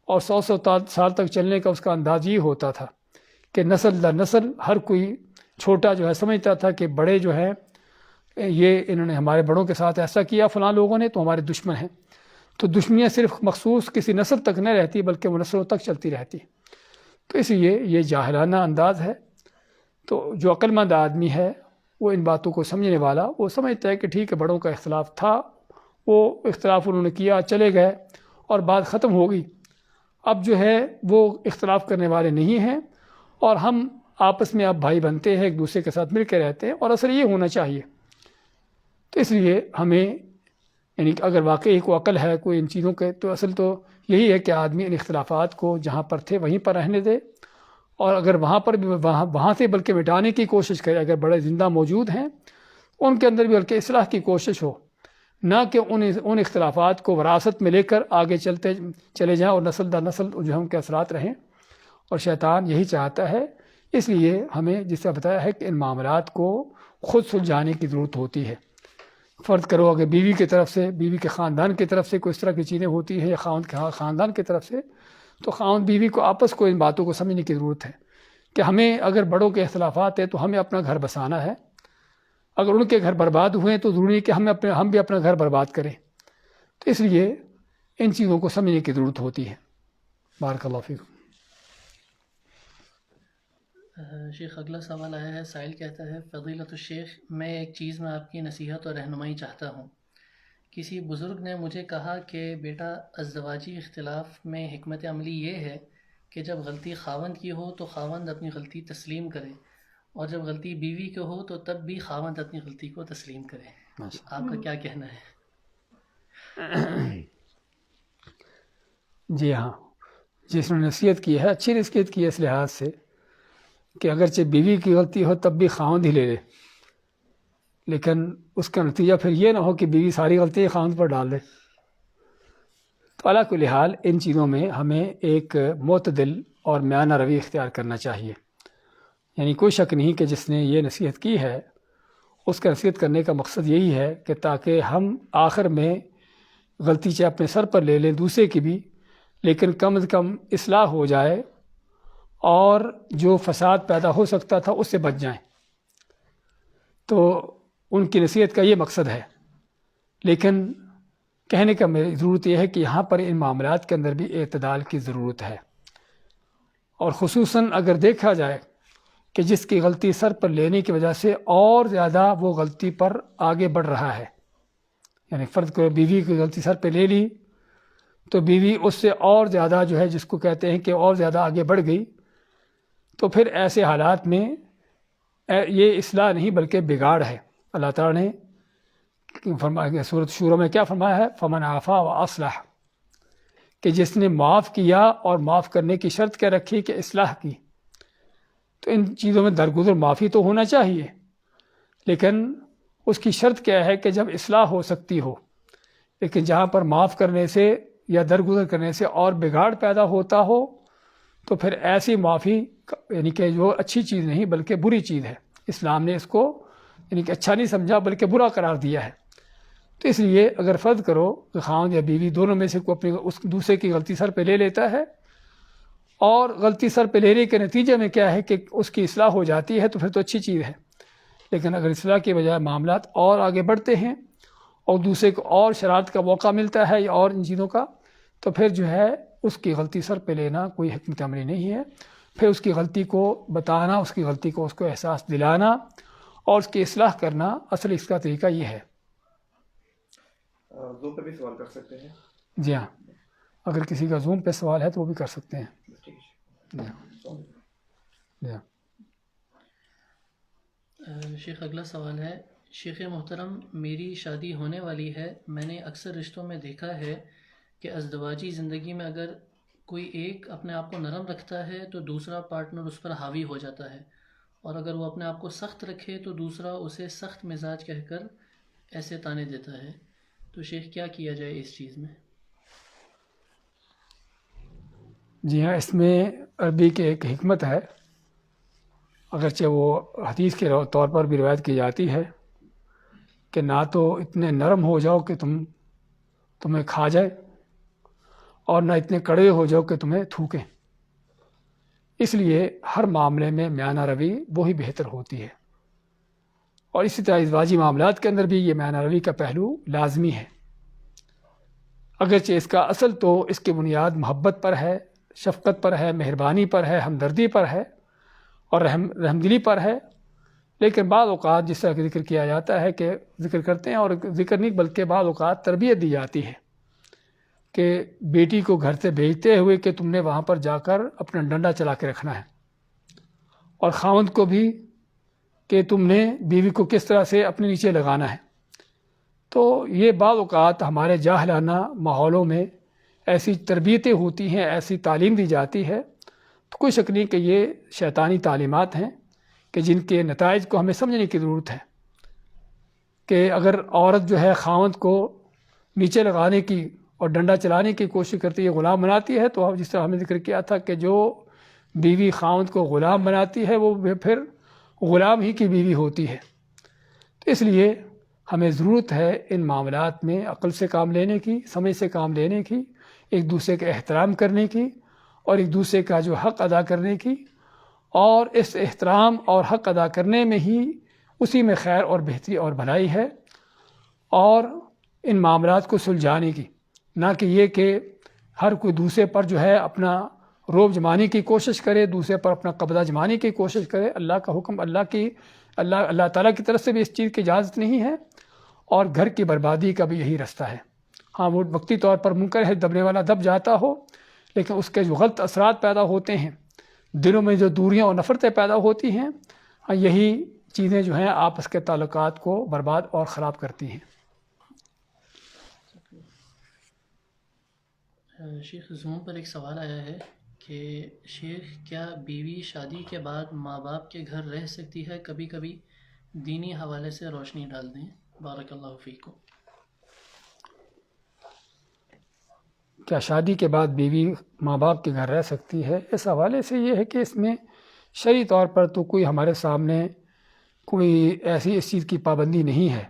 اور 100 سال تک چلنے کا اس کا انداز یہ ہوتا تھا کہ نسل در نسل ہر کوئی چھوٹا جو ہے سمجھتا تھا کہ بڑے جو ہیں یہ انہوں نے ہمارے بڑوں کے ساتھ ایسا کیا فلاں لوگوں نے تو ہمارے دشمن ہیں. تو دشمنیاں صرف مخصوص کسی نسل تک نہ رہتی بلکہ وہ نسلوں تک چلتی رہتی. تو اس لیے یہ جاہلانہ انداز ہے. تو جو عقل مند آدمی ہے وہ ان باتوں کو سمجھنے والا وہ سمجھتا ہے کہ ٹھیک ہے بڑوں کا اختلاف تھا, وہ اختلاف انہوں نے کیا, چلے گئے اور بات ختم ہو گئی. اب جو ہے وہ اختلاف کرنے والے نہیں ہیں اور ہم آپس میں اب بھائی بنتے ہیں, ایک دوسرے کے ساتھ مل کے رہتے ہیں, اور اصل یہ ہونا چاہیے. تو اس لیے ہمیں یعنی کہ اگر واقعی کوئی عقل ہے کوئی ان چیزوں کے, تو اصل تو یہی ہے کہ آدمی ان اختلافات کو جہاں پر تھے وہیں پر رہنے دے, اور اگر وہاں پر بھی وہاں سے بلکہ مٹانے کی کوشش کرے. اگر بڑے زندہ موجود ہیں ان کے اندر بھی بلکہ اصلاح کی کوشش ہو, نہ کہ ان اختلافات کو وراثت میں لے کر آگے چلتے چلے جائیں اور نسل در نسل جو ہم کے اثرات رہیں. اور شیطان یہی چاہتا ہے. اس لیے ہمیں جس سے بتایا ہے کہ ان معاملات کو خود سلجھانے کی ضرورت ہوتی ہے. فرض کرو اگر بیوی کی طرف سے, بیوی کے خاندان کی طرف سے کوئی اس طرح کی چیزیں ہوتی ہیں یا خاوند کے خاندان کی طرف سے, تو خاوند بیوی کو آپس کو ان باتوں کو سمجھنے کی ضرورت ہے کہ ہمیں اگر بڑوں کے اختلافات ہیں تو ہمیں اپنا گھر بسانا ہے. اگر ان کے گھر برباد ہوئے تو ضروری ہے کہ ہم بھی اپنا گھر برباد کریں. تو اس لیے ان چیزوں کو سمجھنے کی ضرورت ہوتی ہے. بارک اللہ فیکم. شیخ اگلا سوال آیا ہے, سائل کہتا ہے فضیلت الشیخ میں ایک چیز میں آپ کی نصیحت اور رہنمائی چاہتا ہوں کسی بزرگ نے مجھے کہا کہ بیٹا ازدواجی اختلاف میں حکمت عملی یہ ہے کہ جب غلطی خاوند کی ہو تو خاوند اپنی غلطی تسلیم کرے، اور جب غلطی بیوی کی ہو تو تب بھی خاوند اپنی غلطی کو تسلیم کرے۔ آپ کا کیا کہنا ہے؟ جی ہاں، جس نے نصیحت کی ہے اچھی نصیحت کی ہے اس لحاظ سے کہ اگرچہ بیوی کی غلطی ہو تب بھی خاوند ہی لے لے، لیکن اس کا نتیجہ پھر یہ نہ ہو کہ بیوی ساری غلطی خاوند پر ڈال دے۔ تو علی کل حال ان چیزوں میں ہمیں ایک معتدل اور میانہ روی اختیار کرنا چاہیے۔ یعنی کوئی شک نہیں کہ جس نے یہ نصیحت کی ہے اس کا نصیحت کرنے کا مقصد یہی ہے کہ تاکہ ہم آخر میں غلطی چاہے اپنے سر پر لے لیں دوسرے کی بھی، لیکن کم از کم اصلاح ہو جائے اور جو فساد پیدا ہو سکتا تھا اس سے بچ جائیں۔ تو ان کی نصیحت کا یہ مقصد ہے، لیکن کہنے کا میری ضرورت یہ ہے کہ یہاں پر ان معاملات کے اندر بھی اعتدال کی ضرورت ہے، اور خصوصاً اگر دیکھا جائے کہ جس کی غلطی سر پر لینے کی وجہ سے اور زیادہ وہ غلطی پر آگے بڑھ رہا ہے، یعنی فرض کرو بیوی کی غلطی سر پہ لے لی تو بیوی اس سے اور زیادہ جو ہے جس کو کہتے ہیں کہ اور زیادہ آگے بڑھ گئی، تو پھر ایسے حالات میں یہ اصلاح نہیں بلکہ بگاڑ ہے۔ اللہ تعالیٰ نے فرمایا سورۃ شورى میں کیا فرمایا ہے؟ فمن عفا واصلح، کہ جس نے معاف کیا اور معاف کرنے کی شرط کیا رکھی کہ اصلاح کی۔ تو ان چیزوں میں درگزر معافی تو ہونا چاہیے، لیکن اس کی شرط کیا ہے کہ جب اصلاح ہو سکتی ہو، لیکن جہاں پر معاف کرنے سے یا درگزر کرنے سے اور بگاڑ پیدا ہوتا ہو تو پھر ایسی معافی یعنی کہ جو اچھی چیز نہیں بلکہ بری چیز ہے، اسلام نے اس کو یعنی کہ اچھا نہیں سمجھا بلکہ برا قرار دیا ہے۔ تو اس لیے اگر فرض کرو کہ خاوند یا بیوی دونوں میں سے کوئی اپنی اس دوسرے کی غلطی سر پہ لے لیتا ہے، اور غلطی سر پہ لینے کے نتیجے میں کیا ہے کہ اس کی اصلاح ہو جاتی ہے تو پھر تو اچھی چیز ہے، لیکن اگر اصلاح کے بجائے معاملات اور آگے بڑھتے ہیں اور دوسرے کو اور شرارت کا موقع ملتا ہے یا اور ان چیزوں کا، تو پھر جو ہے اس کی غلطی سر پہ لینا کوئی حکمت عملی نہیں ہے۔ پھر اس کی غلطی کو بتانا، اس کی غلطی کو اس کو احساس دلانا اور اس کی اصلاح کرنا، اصل اس کا طریقہ یہ ہے۔ زوم پہ بھی سوال کر سکتے ہیں؟ جی ہاں، اگر کسی کا زوم پہ سوال ہے تو وہ بھی کر سکتے ہیں۔ جی ہاں۔ شیخ اگلا سوال ہے، شیخ محترم میری شادی ہونے والی ہے، میں نے اکثر رشتوں میں دیکھا ہے کہ ازدواجی زندگی میں اگر کوئی ایک اپنے آپ کو نرم رکھتا ہے تو دوسرا پارٹنر اس پر حاوی ہو جاتا ہے، اور اگر وہ اپنے آپ کو سخت رکھے تو دوسرا اسے سخت مزاج کہہ کر ایسے تانے دیتا ہے۔ تو شیخ کیا کیا جائے اس چیز میں؟ جی ہاں، اس میں عربی کی ایک حکمت ہے، اگرچہ وہ حدیث کے طور پر بھی روایت کی جاتی ہے کہ نہ تو اتنے نرم ہو جاؤ کہ تمہیں کھا جائے، اور نہ اتنے کڑوے ہو جاؤ کہ تمہیں تھوکیں۔ اس لیے ہر معاملے میں میانہ روی وہی بہتر ہوتی ہے، اور اسی طرح ازدواجی معاملات کے اندر بھی یہ میانہ روی کا پہلو لازمی ہے، اگرچہ اس کا اصل تو اس کی بنیاد محبت پر ہے، شفقت پر ہے، مہربانی پر ہے، ہمدردی پر ہے اور رحمدلی پر ہے، لیکن بعض اوقات جس طرح کا ذکر کیا جاتا ہے کہ ذکر کرتے ہیں، اور ذکر نہیں بلکہ بعض اوقات تربیت دی جاتی ہے کہ بیٹی کو گھر سے بھیجتے ہوئے کہ تم نے وہاں پر جا کر اپنا ڈنڈا چلا کے رکھنا ہے، اور خاوند کو بھی کہ تم نے بیوی کو کس طرح سے اپنے نیچے لگانا ہے۔ تو یہ بعض اوقات ہمارے جاہلانہ ماحولوں میں ایسی تربیتیں ہوتی ہیں، ایسی تعلیم دی جاتی ہے، تو کوئی شک نہیں کہ یہ شیطانی تعلیمات ہیں کہ جن کے نتائج کو ہمیں سمجھنے کی ضرورت ہے کہ اگر عورت جو ہے خاوند کو نیچے لگانے کی اور ڈنڈا چلانے کی کوشش کرتی ہے، غلام بناتی ہے، تو جس طرح ہم نے ذکر کیا تھا کہ جو بیوی خاوند کو غلام بناتی ہے وہ پھر غلام ہی کی بیوی ہوتی ہے۔ تو اس لیے ہمیں ضرورت ہے ان معاملات میں عقل سے کام لینے کی، سمجھ سے کام لینے کی، ایک دوسرے کا احترام کرنے کی اور ایک دوسرے کا جو حق ادا کرنے کی، اور اس احترام اور حق ادا کرنے میں ہی اسی میں خیر اور بہتری اور بھلائی ہے، اور ان معاملات کو سلجھانے کی، نہ کہ یہ کہ ہر کوئی دوسرے پر جو ہے اپنا روب جمانے کی کوشش کرے، دوسرے پر اپنا قبضہ جمانے کی کوشش کرے۔ اللہ کا حکم اللہ تعالیٰ کی طرف سے بھی اس چیز کی اجازت نہیں ہے، اور گھر کی بربادی کا بھی یہی رستہ ہے. ہاں وہ وقتی طور پر منکر ہے، دبنے والا دب جاتا ہو، لیکن اس کے جو غلط اثرات پیدا ہوتے ہیں، دلوں میں جو دوریاں اور نفرتیں پیدا ہوتی ہیں، یہی چیزیں جو ہیں آپس کے تعلقات کو برباد اور خراب کرتی ہیں. شیخ زوم پر ایک سوال آیا ہے کہ شیخ کیا بیوی شادی کے بعد ماں باپ کے گھر رہ سکتی ہے؟ کبھی کبھی دینی حوالے سے روشنی ڈال دیں، بارک اللہ فیکم. کیا شادی کے بعد بیوی ماں باپ کے گھر رہ سکتی ہے؟ اس حوالے سے یہ ہے کہ اس میں شرعی طور پر تو کوئی ہمارے سامنے کوئی ایسی اس چیز کی پابندی نہیں ہے،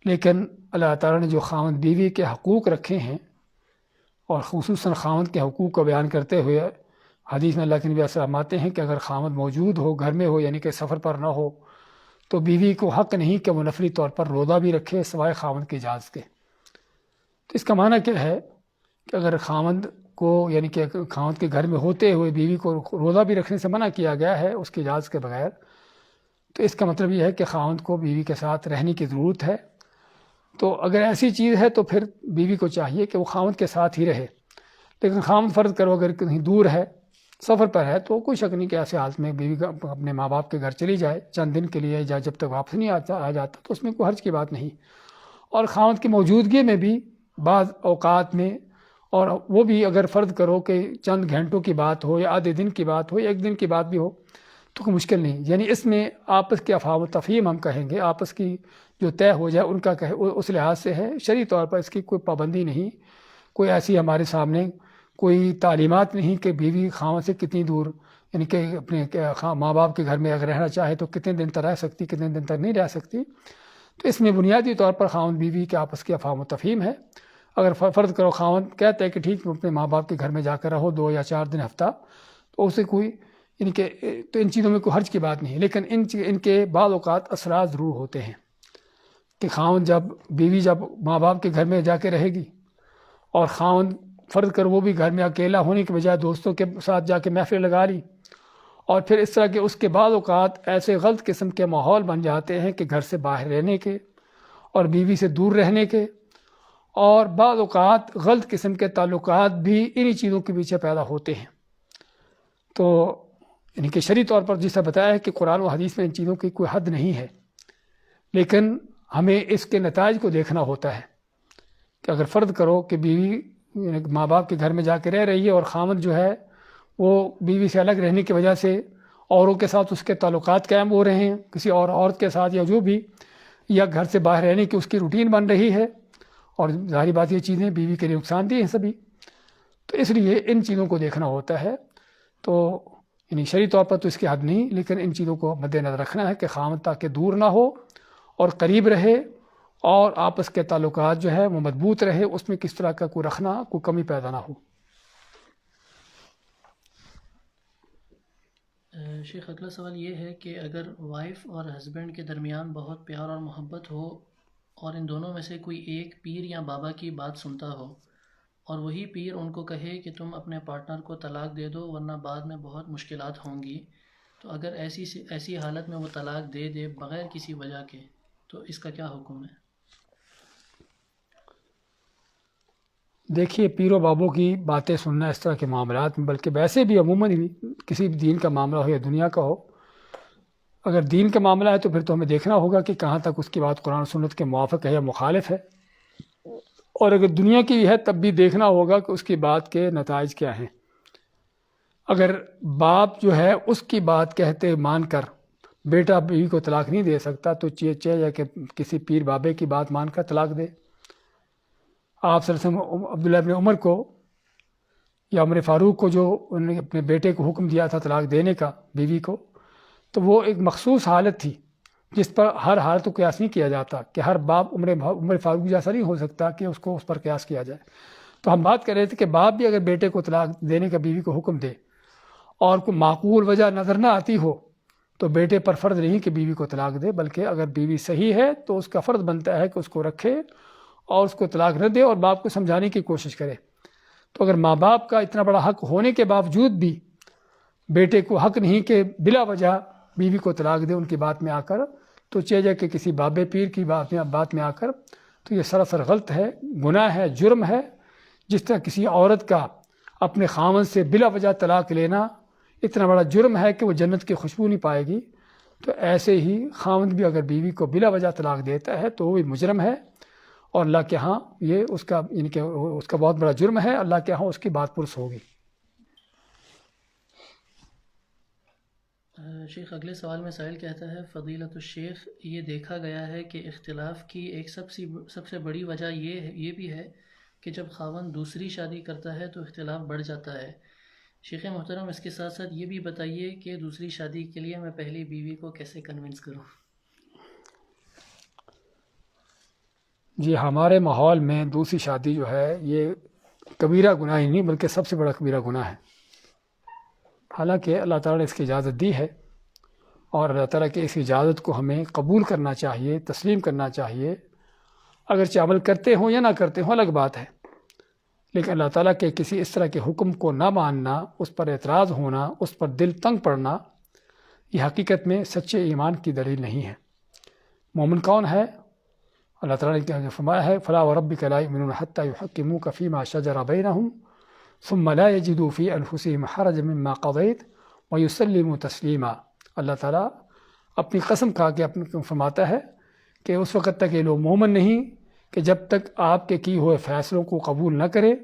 لیکن اللہ تعالیٰ نے جو خاوند بیوی کے حقوق رکھے ہیں، اور خصوصاً خاوند کے حقوق کو بیان کرتے ہوئے حدیث میں اللہ کے نبی فرماتے ہیں کہ اگر خاوند موجود ہو، گھر میں ہو، یعنی کہ سفر پر نہ ہو، تو بیوی کو حق نہیں کہ وہ نفلی طور پر روزہ بھی رکھے سوائے خاوند کی اجازت کے. تو اس کا معنی کیا ہے کہ اگر خاوند کو، یعنی کہ خاوند کے گھر میں ہوتے ہوئے بیوی کو روزہ بھی رکھنے سے منع کیا گیا ہے اس کی اجازت کے بغیر، تو اس کا مطلب یہ ہے کہ خاوند کو بیوی کے ساتھ رہنے کی ضرورت ہے. تو اگر ایسی چیز ہے تو پھر بیوی کو چاہیے کہ وہ خاوند کے ساتھ ہی رہے. لیکن خاوند فرض کرو اگر کہیں دور ہے، سفر پر ہے، تو کوئی شک نہیں کہ ایسے حالت میں بیوی اپنے ماں باپ کے گھر چلی جائے چند دن کے لیے، یا جب تک واپس نہیں آ جاتا تو اس میں کوئی حرج کی بات نہیں. اور خاوند کی موجودگی میں بھی بعض اوقات میں، اور وہ بھی اگر فرض کرو کہ چند گھنٹوں کی بات ہو، یا آدھے دن کی بات ہو، یا ایک دن کی بات بھی ہو، تو کوئی مشکل نہیں. یعنی اس میں آپس کے افہام و تفہیم ہم کہیں گے، آپس کی جو طے ہو جائے ان کا اس لحاظ سے ہے. شرعی طور پر اس کی کوئی پابندی نہیں، کوئی ایسی ہمارے سامنے کوئی تعلیمات نہیں کہ بیوی خاوند سے کتنی دور، یعنی کہ اپنے ماں باپ کے گھر میں اگر رہنا چاہے تو کتنے دن تک رہ سکتی، کتنے دن تک نہیں رہ سکتی. تو اس میں بنیادی طور پر خاوند بیوی کے آپس کے افہام و تفہیم ہے. اگر فرض کرو خاوند کہتا ہے کہ ٹھیک اپنے ماں باپ کے گھر میں جا کر رہو 2 یا 4 دن ہفتہ، تو اسے کوئی، یعنی کہ تو ان چیزوں میں کوئی حرج کی بات نہیں. لیکن ان کے بعض اوقات اثرات ضرور ہوتے ہیں کہ خاوند بیوی جب ماں باپ کے گھر میں جا کے رہے گی، اور خاوند فرض کر وہ بھی گھر میں اکیلا ہونے کے بجائے دوستوں کے ساتھ جا کے محفل لگا لی، اور پھر اس طرح کے اس کے بعض اوقات ایسے غلط قسم کے ماحول بن جاتے ہیں کہ گھر سے باہر رہنے کے اور بیوی سے دور رہنے کے، اور بعض اوقات غلط قسم کے تعلقات بھی انہی چیزوں کے پیچھے پیدا ہوتے ہیں. تو یعنی کہ شرعی طور پر جسے بتایا ہے کہ قرآن و حدیث میں ان چیزوں کی کوئی حد نہیں ہے، لیکن ہمیں اس کے نتائج کو دیکھنا ہوتا ہے کہ اگر فرض کرو کہ بیوی ماں باپ کے گھر میں جا کے رہ رہی ہے، اور خاوند جو ہے وہ بیوی سے الگ رہنے کی وجہ سے اوروں کے ساتھ اس کے تعلقات قائم ہو رہے ہیں، کسی اور عورت کے ساتھ، یا جو بھی، یا گھر سے باہر رہنے کی اس کی روٹین بن رہی ہے، اور ظاہری بات یہ چیزیں بیوی کے لیے نقصان دہ ہیں سبھی. تو اس لیے ان چیزوں کو دیکھنا ہوتا ہے. تو یعنی شرعی طور پر تو اس کی حد نہیں، لیکن ان چیزوں کو مد نظر رکھنا ہے کہ خاوند تاکہ دور نہ ہو اور قریب رہے، اور آپس کے تعلقات جو ہے وہ مضبوط رہے، اس میں کس طرح کا کوئی رکھنا، کوئی کمی پیدا نہ ہو. شیخ اگلا سوال یہ ہے کہ اگر وائف اور ہسبینڈ کے درمیان بہت پیار اور محبت ہو، اور ان دونوں میں سے کوئی ایک پیر یا بابا کی بات سنتا ہو، اور وہی پیر ان کو کہے کہ تم اپنے پارٹنر کو طلاق دے دو ورنہ بعد میں بہت مشکلات ہوں گی، تو اگر ایسی حالت میں وہ طلاق دے دے بغیر کسی وجہ کے، تو اس کا کیا حکم ہے؟ دیکھیے، پیر و بابوں کی باتیں سننا اس طرح کے معاملات میں، بلکہ ویسے بھی عموماً بھی کسی بھی دین کا معاملہ ہو یا دنیا کا ہو، اگر دین کا معاملہ ہے تو پھر تو ہمیں دیکھنا ہوگا کہ کہاں تک اس کی بات قرآن و سنت کے موافق ہے یا مخالف ہے، اور اگر دنیا کی ہے تب بھی دیکھنا ہوگا کہ اس کی بات کے نتائج کیا ہیں. اگر باپ جو ہے اس کی بات کہتے مان کر بیٹا بیوی کو طلاق نہیں دے سکتا، تو چاہے یا کہ کسی پیر بابے کی بات مان کر طلاق دے. آپ صلی اللہ علیہ وسلم عبداللہ ابن عمر کو یا عمر فاروق کو جو انہوں نے اپنے بیٹے کو حکم دیا تھا طلاق دینے کا بیوی کو، تو وہ ایک مخصوص حالت تھی جس پر ہر حالت کو قیاس نہیں کیا جاتا، کہ ہر باپ عمر فاروق جیسا نہیں ہو سکتا کہ اس کو اس پر قیاس کیا جائے. تو ہم بات کر رہے تھے کہ باپ بھی اگر بیٹے کو طلاق دینے کا بیوی کو حکم دے اور کوئی معقول وجہ نظر نہ آتی ہو، تو بیٹے پر فرض نہیں کہ بیوی کو طلاق دے، بلکہ اگر بیوی صحیح ہے تو اس کا فرض بنتا ہے کہ اس کو رکھے اور اس کو طلاق نہ دے، اور باپ کو سمجھانے کی کوشش کرے. تو اگر ماں باپ کا اتنا بڑا حق ہونے کے باوجود بھی بیٹے کو حق نہیں کہ بلا وجہ بیوی کو طلاق دے ان کی بات میں آ کر، تو چاہیے کہ کسی بابے پیر کی بات میں آ کر تو یہ سراسر غلط ہے، گناہ ہے، جرم ہے۔ جس طرح کسی عورت کا اپنے خاوند سے بلا وجہ طلاق لینا اتنا بڑا جرم ہے کہ وہ جنت کی خوشبو نہیں پائے گی، تو ایسے ہی خاوند بھی اگر بیوی کو بلا وجہ طلاق دیتا ہے تو وہ بھی مجرم ہے، اور اللہ کے ہاں یہ اس کا یعنی کہ اس کا بہت بڑا جرم ہے، اللہ کے ہاں اس کی بات پرس ہوگی۔ شیخ اگلے سوال میں سائل کہتا ہے، فضیلت الشیخ، یہ دیکھا گیا ہے کہ اختلاف کی ایک سب سے بڑی وجہ یہ بھی ہے کہ جب خاوند دوسری شادی کرتا ہے تو اختلاف بڑھ جاتا ہے۔ شیخ محترم، اس کے ساتھ ساتھ یہ بھی بتائیے کہ دوسری شادی کے لیے میں پہلی بیوی کو کیسے کنونس کروں؟ جی، ہمارے ماحول میں دوسری شادی جو ہے یہ کبیرہ گناہ ہی نہیں بلکہ سب سے بڑا کبیرہ گناہ ہے۔ حالانکہ اللہ تعالیٰ نے اس کی اجازت دی ہے، اور اللہ تعالیٰ کی اس اجازت کو ہمیں قبول کرنا چاہیے، تسلیم کرنا چاہیے۔ اگرچہ عمل کرتے ہوں یا نہ کرتے ہوں الگ بات ہے، لیکن اللہ تعالیٰ کے کسی اس طرح کے حکم کو نہ ماننا، اس پر اعتراض ہونا، اس پر دل تنگ پڑنا، یہ حقیقت میں سچے ایمان کی دلیل نہیں ہے۔ مومن کون ہے؟ اللہ تعالیٰ نے فرمایا ہے، فَلَا وَرَبِّكَ لَا يُؤْمِنُونَ حَتَّى يُحَكِّمُوكَ فِي مَا شَجَرَ بَيْنَهُمْ ثُمَّ لَا يَجِدُوا فِي أَنفُسِهِمْ حَرَجًا مِّمَّا قَضَيْتَ وَيُسَلِّمُوا تَسْلِيمًا۔ اللہ تعالیٰ اپنی قسم کھا کے فرماتا ہے کہ اس وقت تک یہ لوگ مومن نہیں کہ جب تک آپ کے کیے ہوئے فیصلوں کو قبول نہ کرے،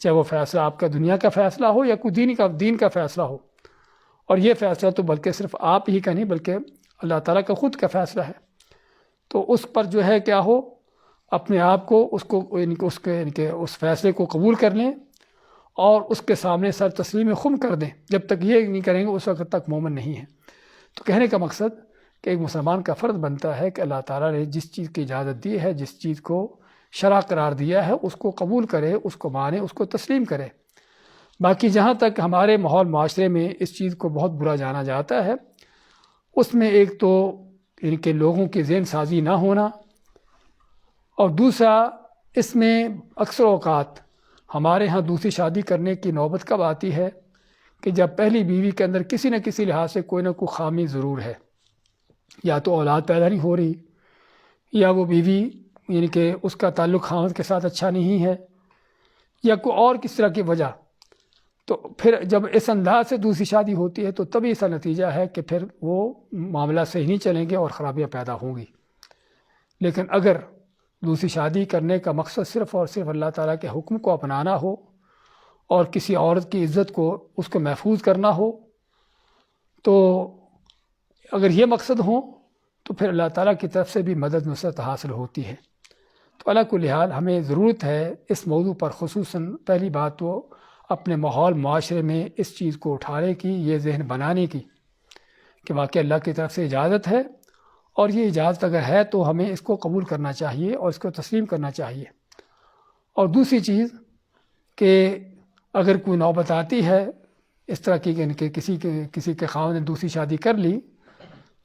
چاہے وہ فیصلہ آپ کا دنیا کا فیصلہ ہو یا کوئی دین کا فیصلہ ہو۔ اور یہ فیصلہ تو بلکہ صرف آپ ہی کا نہیں بلکہ اللہ تعالیٰ کا خود کا فیصلہ ہے، تو اس پر جو ہے کیا ہو، اپنے آپ کو اس فیصلے کو قبول کر لیں اور اس کے سامنے سر تسلیم خم کر دیں۔ جب تک یہ نہیں کریں گے اس وقت تک مومن نہیں ہے۔ تو کہنے کا مقصد کہ ایک مسلمان کا فرض بنتا ہے کہ اللہ تعالیٰ نے جس چیز کی اجازت دی ہے، جس چیز کو شرع قرار دیا ہے، اس کو قبول کرے، اس کو مانے، اس کو تسلیم کرے۔ باقی جہاں تک ہمارے ماحول معاشرے میں اس چیز کو بہت برا جانا جاتا ہے، اس میں ایک تو ان کے لوگوں کی ذہن سازی نہ ہونا، اور دوسرا اس میں اکثر اوقات ہمارے ہاں دوسری شادی کرنے کی نوبت کب آتی ہے کہ جب پہلی بیوی کے اندر کسی نہ کسی لحاظ سے کوئی نہ کوئی خامی ضرور ہے، یا تو اولاد پیدا نہیں ہو رہی، یا وہ بیوی یعنی کہ اس کا تعلق خاوند کے ساتھ اچھا نہیں ہے، یا کوئی اور کس طرح کی وجہ، تو پھر جب اس انداز سے دوسری شادی ہوتی ہے تو تبھی اس کا نتیجہ ہے کہ پھر وہ معاملہ صحیح نہیں چلیں گے اور خرابیاں پیدا ہوں گی۔ لیکن اگر دوسری شادی کرنے کا مقصد صرف اور صرف اللہ تعالیٰ کے حکم کو اپنانا ہو اور کسی عورت کی عزت کو اس کو محفوظ کرنا ہو، تو اگر یہ مقصد ہو تو پھر اللہ تعالیٰ کی طرف سے بھی مدد نصرت حاصل ہوتی ہے۔ تو اللہ کل حال ہمیں ضرورت ہے اس موضوع پر خصوصاً پہلی بات تو اپنے ماحول معاشرے میں اس چیز کو اٹھانے کی، یہ ذہن بنانے کی کہ واقعی اللہ کی طرف سے اجازت ہے، اور یہ اجازت اگر ہے تو ہمیں اس کو قبول کرنا چاہیے اور اس کو تسلیم کرنا چاہیے۔ اور دوسری چیز کہ اگر کوئی نوبت آتی ہے اس طرح کی کہ کسی کے خاوند نے دوسری شادی کر لی،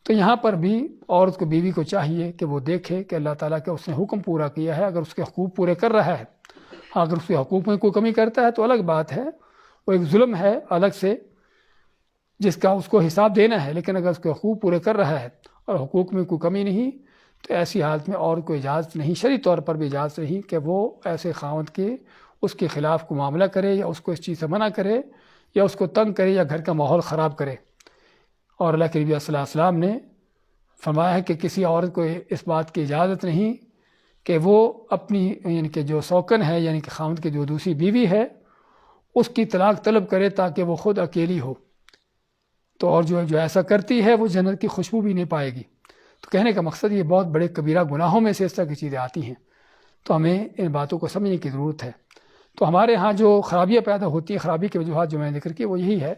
تو یہاں پر بھی عورت کو، بیوی کو چاہیے کہ وہ دیکھے کہ اللہ تعالیٰ کا اس نے حکم پورا کیا ہے، اگر اس کے حقوق پورے کر رہا ہے۔ اگر اس کے حقوق میں کوئی کمی کرتا ہے تو الگ بات ہے، وہ ایک ظلم ہے الگ سے جس کا اس کو حساب دینا ہے، لیکن اگر اس کے حقوق پورے کر رہا ہے اور حقوق میں کوئی کمی نہیں، تو ایسی حالت میں اور کوئی اجازت نہیں، شرعی طور پر بھی اجازت نہیں کہ وہ ایسے خاوند کے اس کے خلاف کو معاملہ کرے یا اس کو اس چیز سے منع کرے یا اس کو تنگ کرے یا گھر کا ماحول خراب کرے۔ اور اللہ کے نبی صلی اللہ علیہ وسلم نے فرمایا ہے کہ کسی عورت کو اس بات کی اجازت نہیں کہ وہ اپنی یعنی کہ جو سوکن ہے یعنی کہ خاوند کی جو دوسری بیوی ہے اس کی طلاق طلب کرے تاکہ وہ خود اکیلی ہو، تو اور جو ایسا کرتی ہے وہ جنت کی خوشبو بھی نہیں پائے گی۔ تو کہنے کا مقصد یہ بہت بڑے کبیرہ گناہوں میں سے اس طرح کی چیزیں آتی ہیں، تو ہمیں ان باتوں کو سمجھنے کی ضرورت ہے۔ تو ہمارے ہاں جو خرابیاں پیدا ہوتی ہیں، خرابی کی وجوہات جو میں نے ذکر کی وہ یہی ہے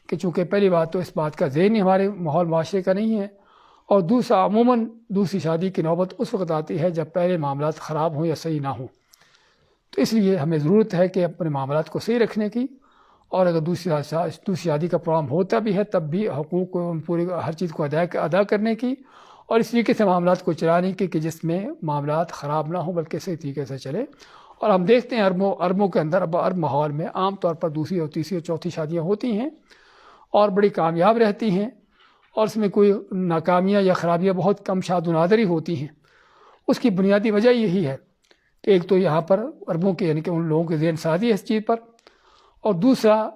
کہ چونکہ پہلی بات تو اس بات کا ذہن ہمارے ماحول معاشرے کا نہیں ہے، اور دوسرا عموماً دوسری شادی کی نوبت اس وقت آتی ہے جب پہلے معاملات خراب ہوں یا صحیح نہ ہوں۔ تو اس لیے ہمیں ضرورت ہے کہ اپنے معاملات کو صحیح رکھنے کی، اور اگر دوسری شادی کا پروگرام ہوتا بھی ہے تب بھی حقوق کو پوری ہر چیز کو ادا کرنے کی، اور اس طریقے سے معاملات کو چلانے کی کہ جس میں معاملات خراب نہ ہوں بلکہ صحیح طریقے سے چلے۔ اور ہم دیکھتے ہیں عربوں کے اندر، عرب ماحول میں عام طور پر دوسری اور تیسری اور چوتھی شادیاں ہوتی ہیں اور بڑی کامیاب رہتی ہیں، اور اس میں کوئی ناکامیاں یا خرابیاں بہت کم شاد و نادر ہی ہوتی ہیں، اس کی بنیادی وجہ یہی ہے کہ ایک تو یہاں پر عربوں کے یعنی کہ ان لوگوں کے ذہن سازی ہے اس چیز پر، اور دوسرا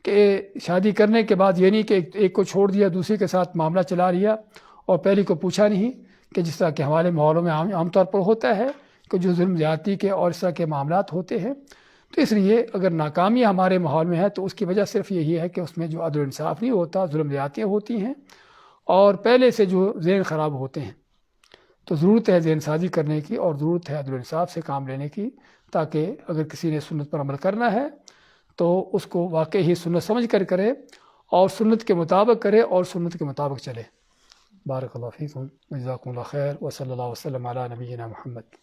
کہ شادی کرنے کے بعد یہ نہیں کہ ایک کو چھوڑ دیا دوسرے کے ساتھ معاملہ چلا لیا اور پہلی کو پوچھا نہیں، کہ جس طرح کہ ہمارے ماحولوں میں عام طور پر ہوتا ہے کہ جو ظلم زیادتی کے اور اس طرح کے معاملات ہوتے ہیں۔ تو اس لیے اگر ناکامی ہمارے ماحول میں ہے تو اس کی وجہ صرف یہی ہے کہ اس میں جو عدل و انصاف نہیں ہوتا، ظلم زیادتیاں ہوتی ہیں اور پہلے سے جو ذہن خراب ہوتے ہیں۔ تو ضرورت ہے ذہن سازی کرنے کی اور ضرورت ہے عدل و انصاف سے کام لینے کی، تاکہ اگر کسی نے سنت پر عمل کرنا ہے تو اس کو واقعی ہی سنت سمجھ کر کرے اور سنت کے مطابق کرے اور سنت کے مطابق چلے۔ بارک اللہ فیکم، جزاکم اللہ خیر، وصلی اللہ وسلم علی نبینا محمد۔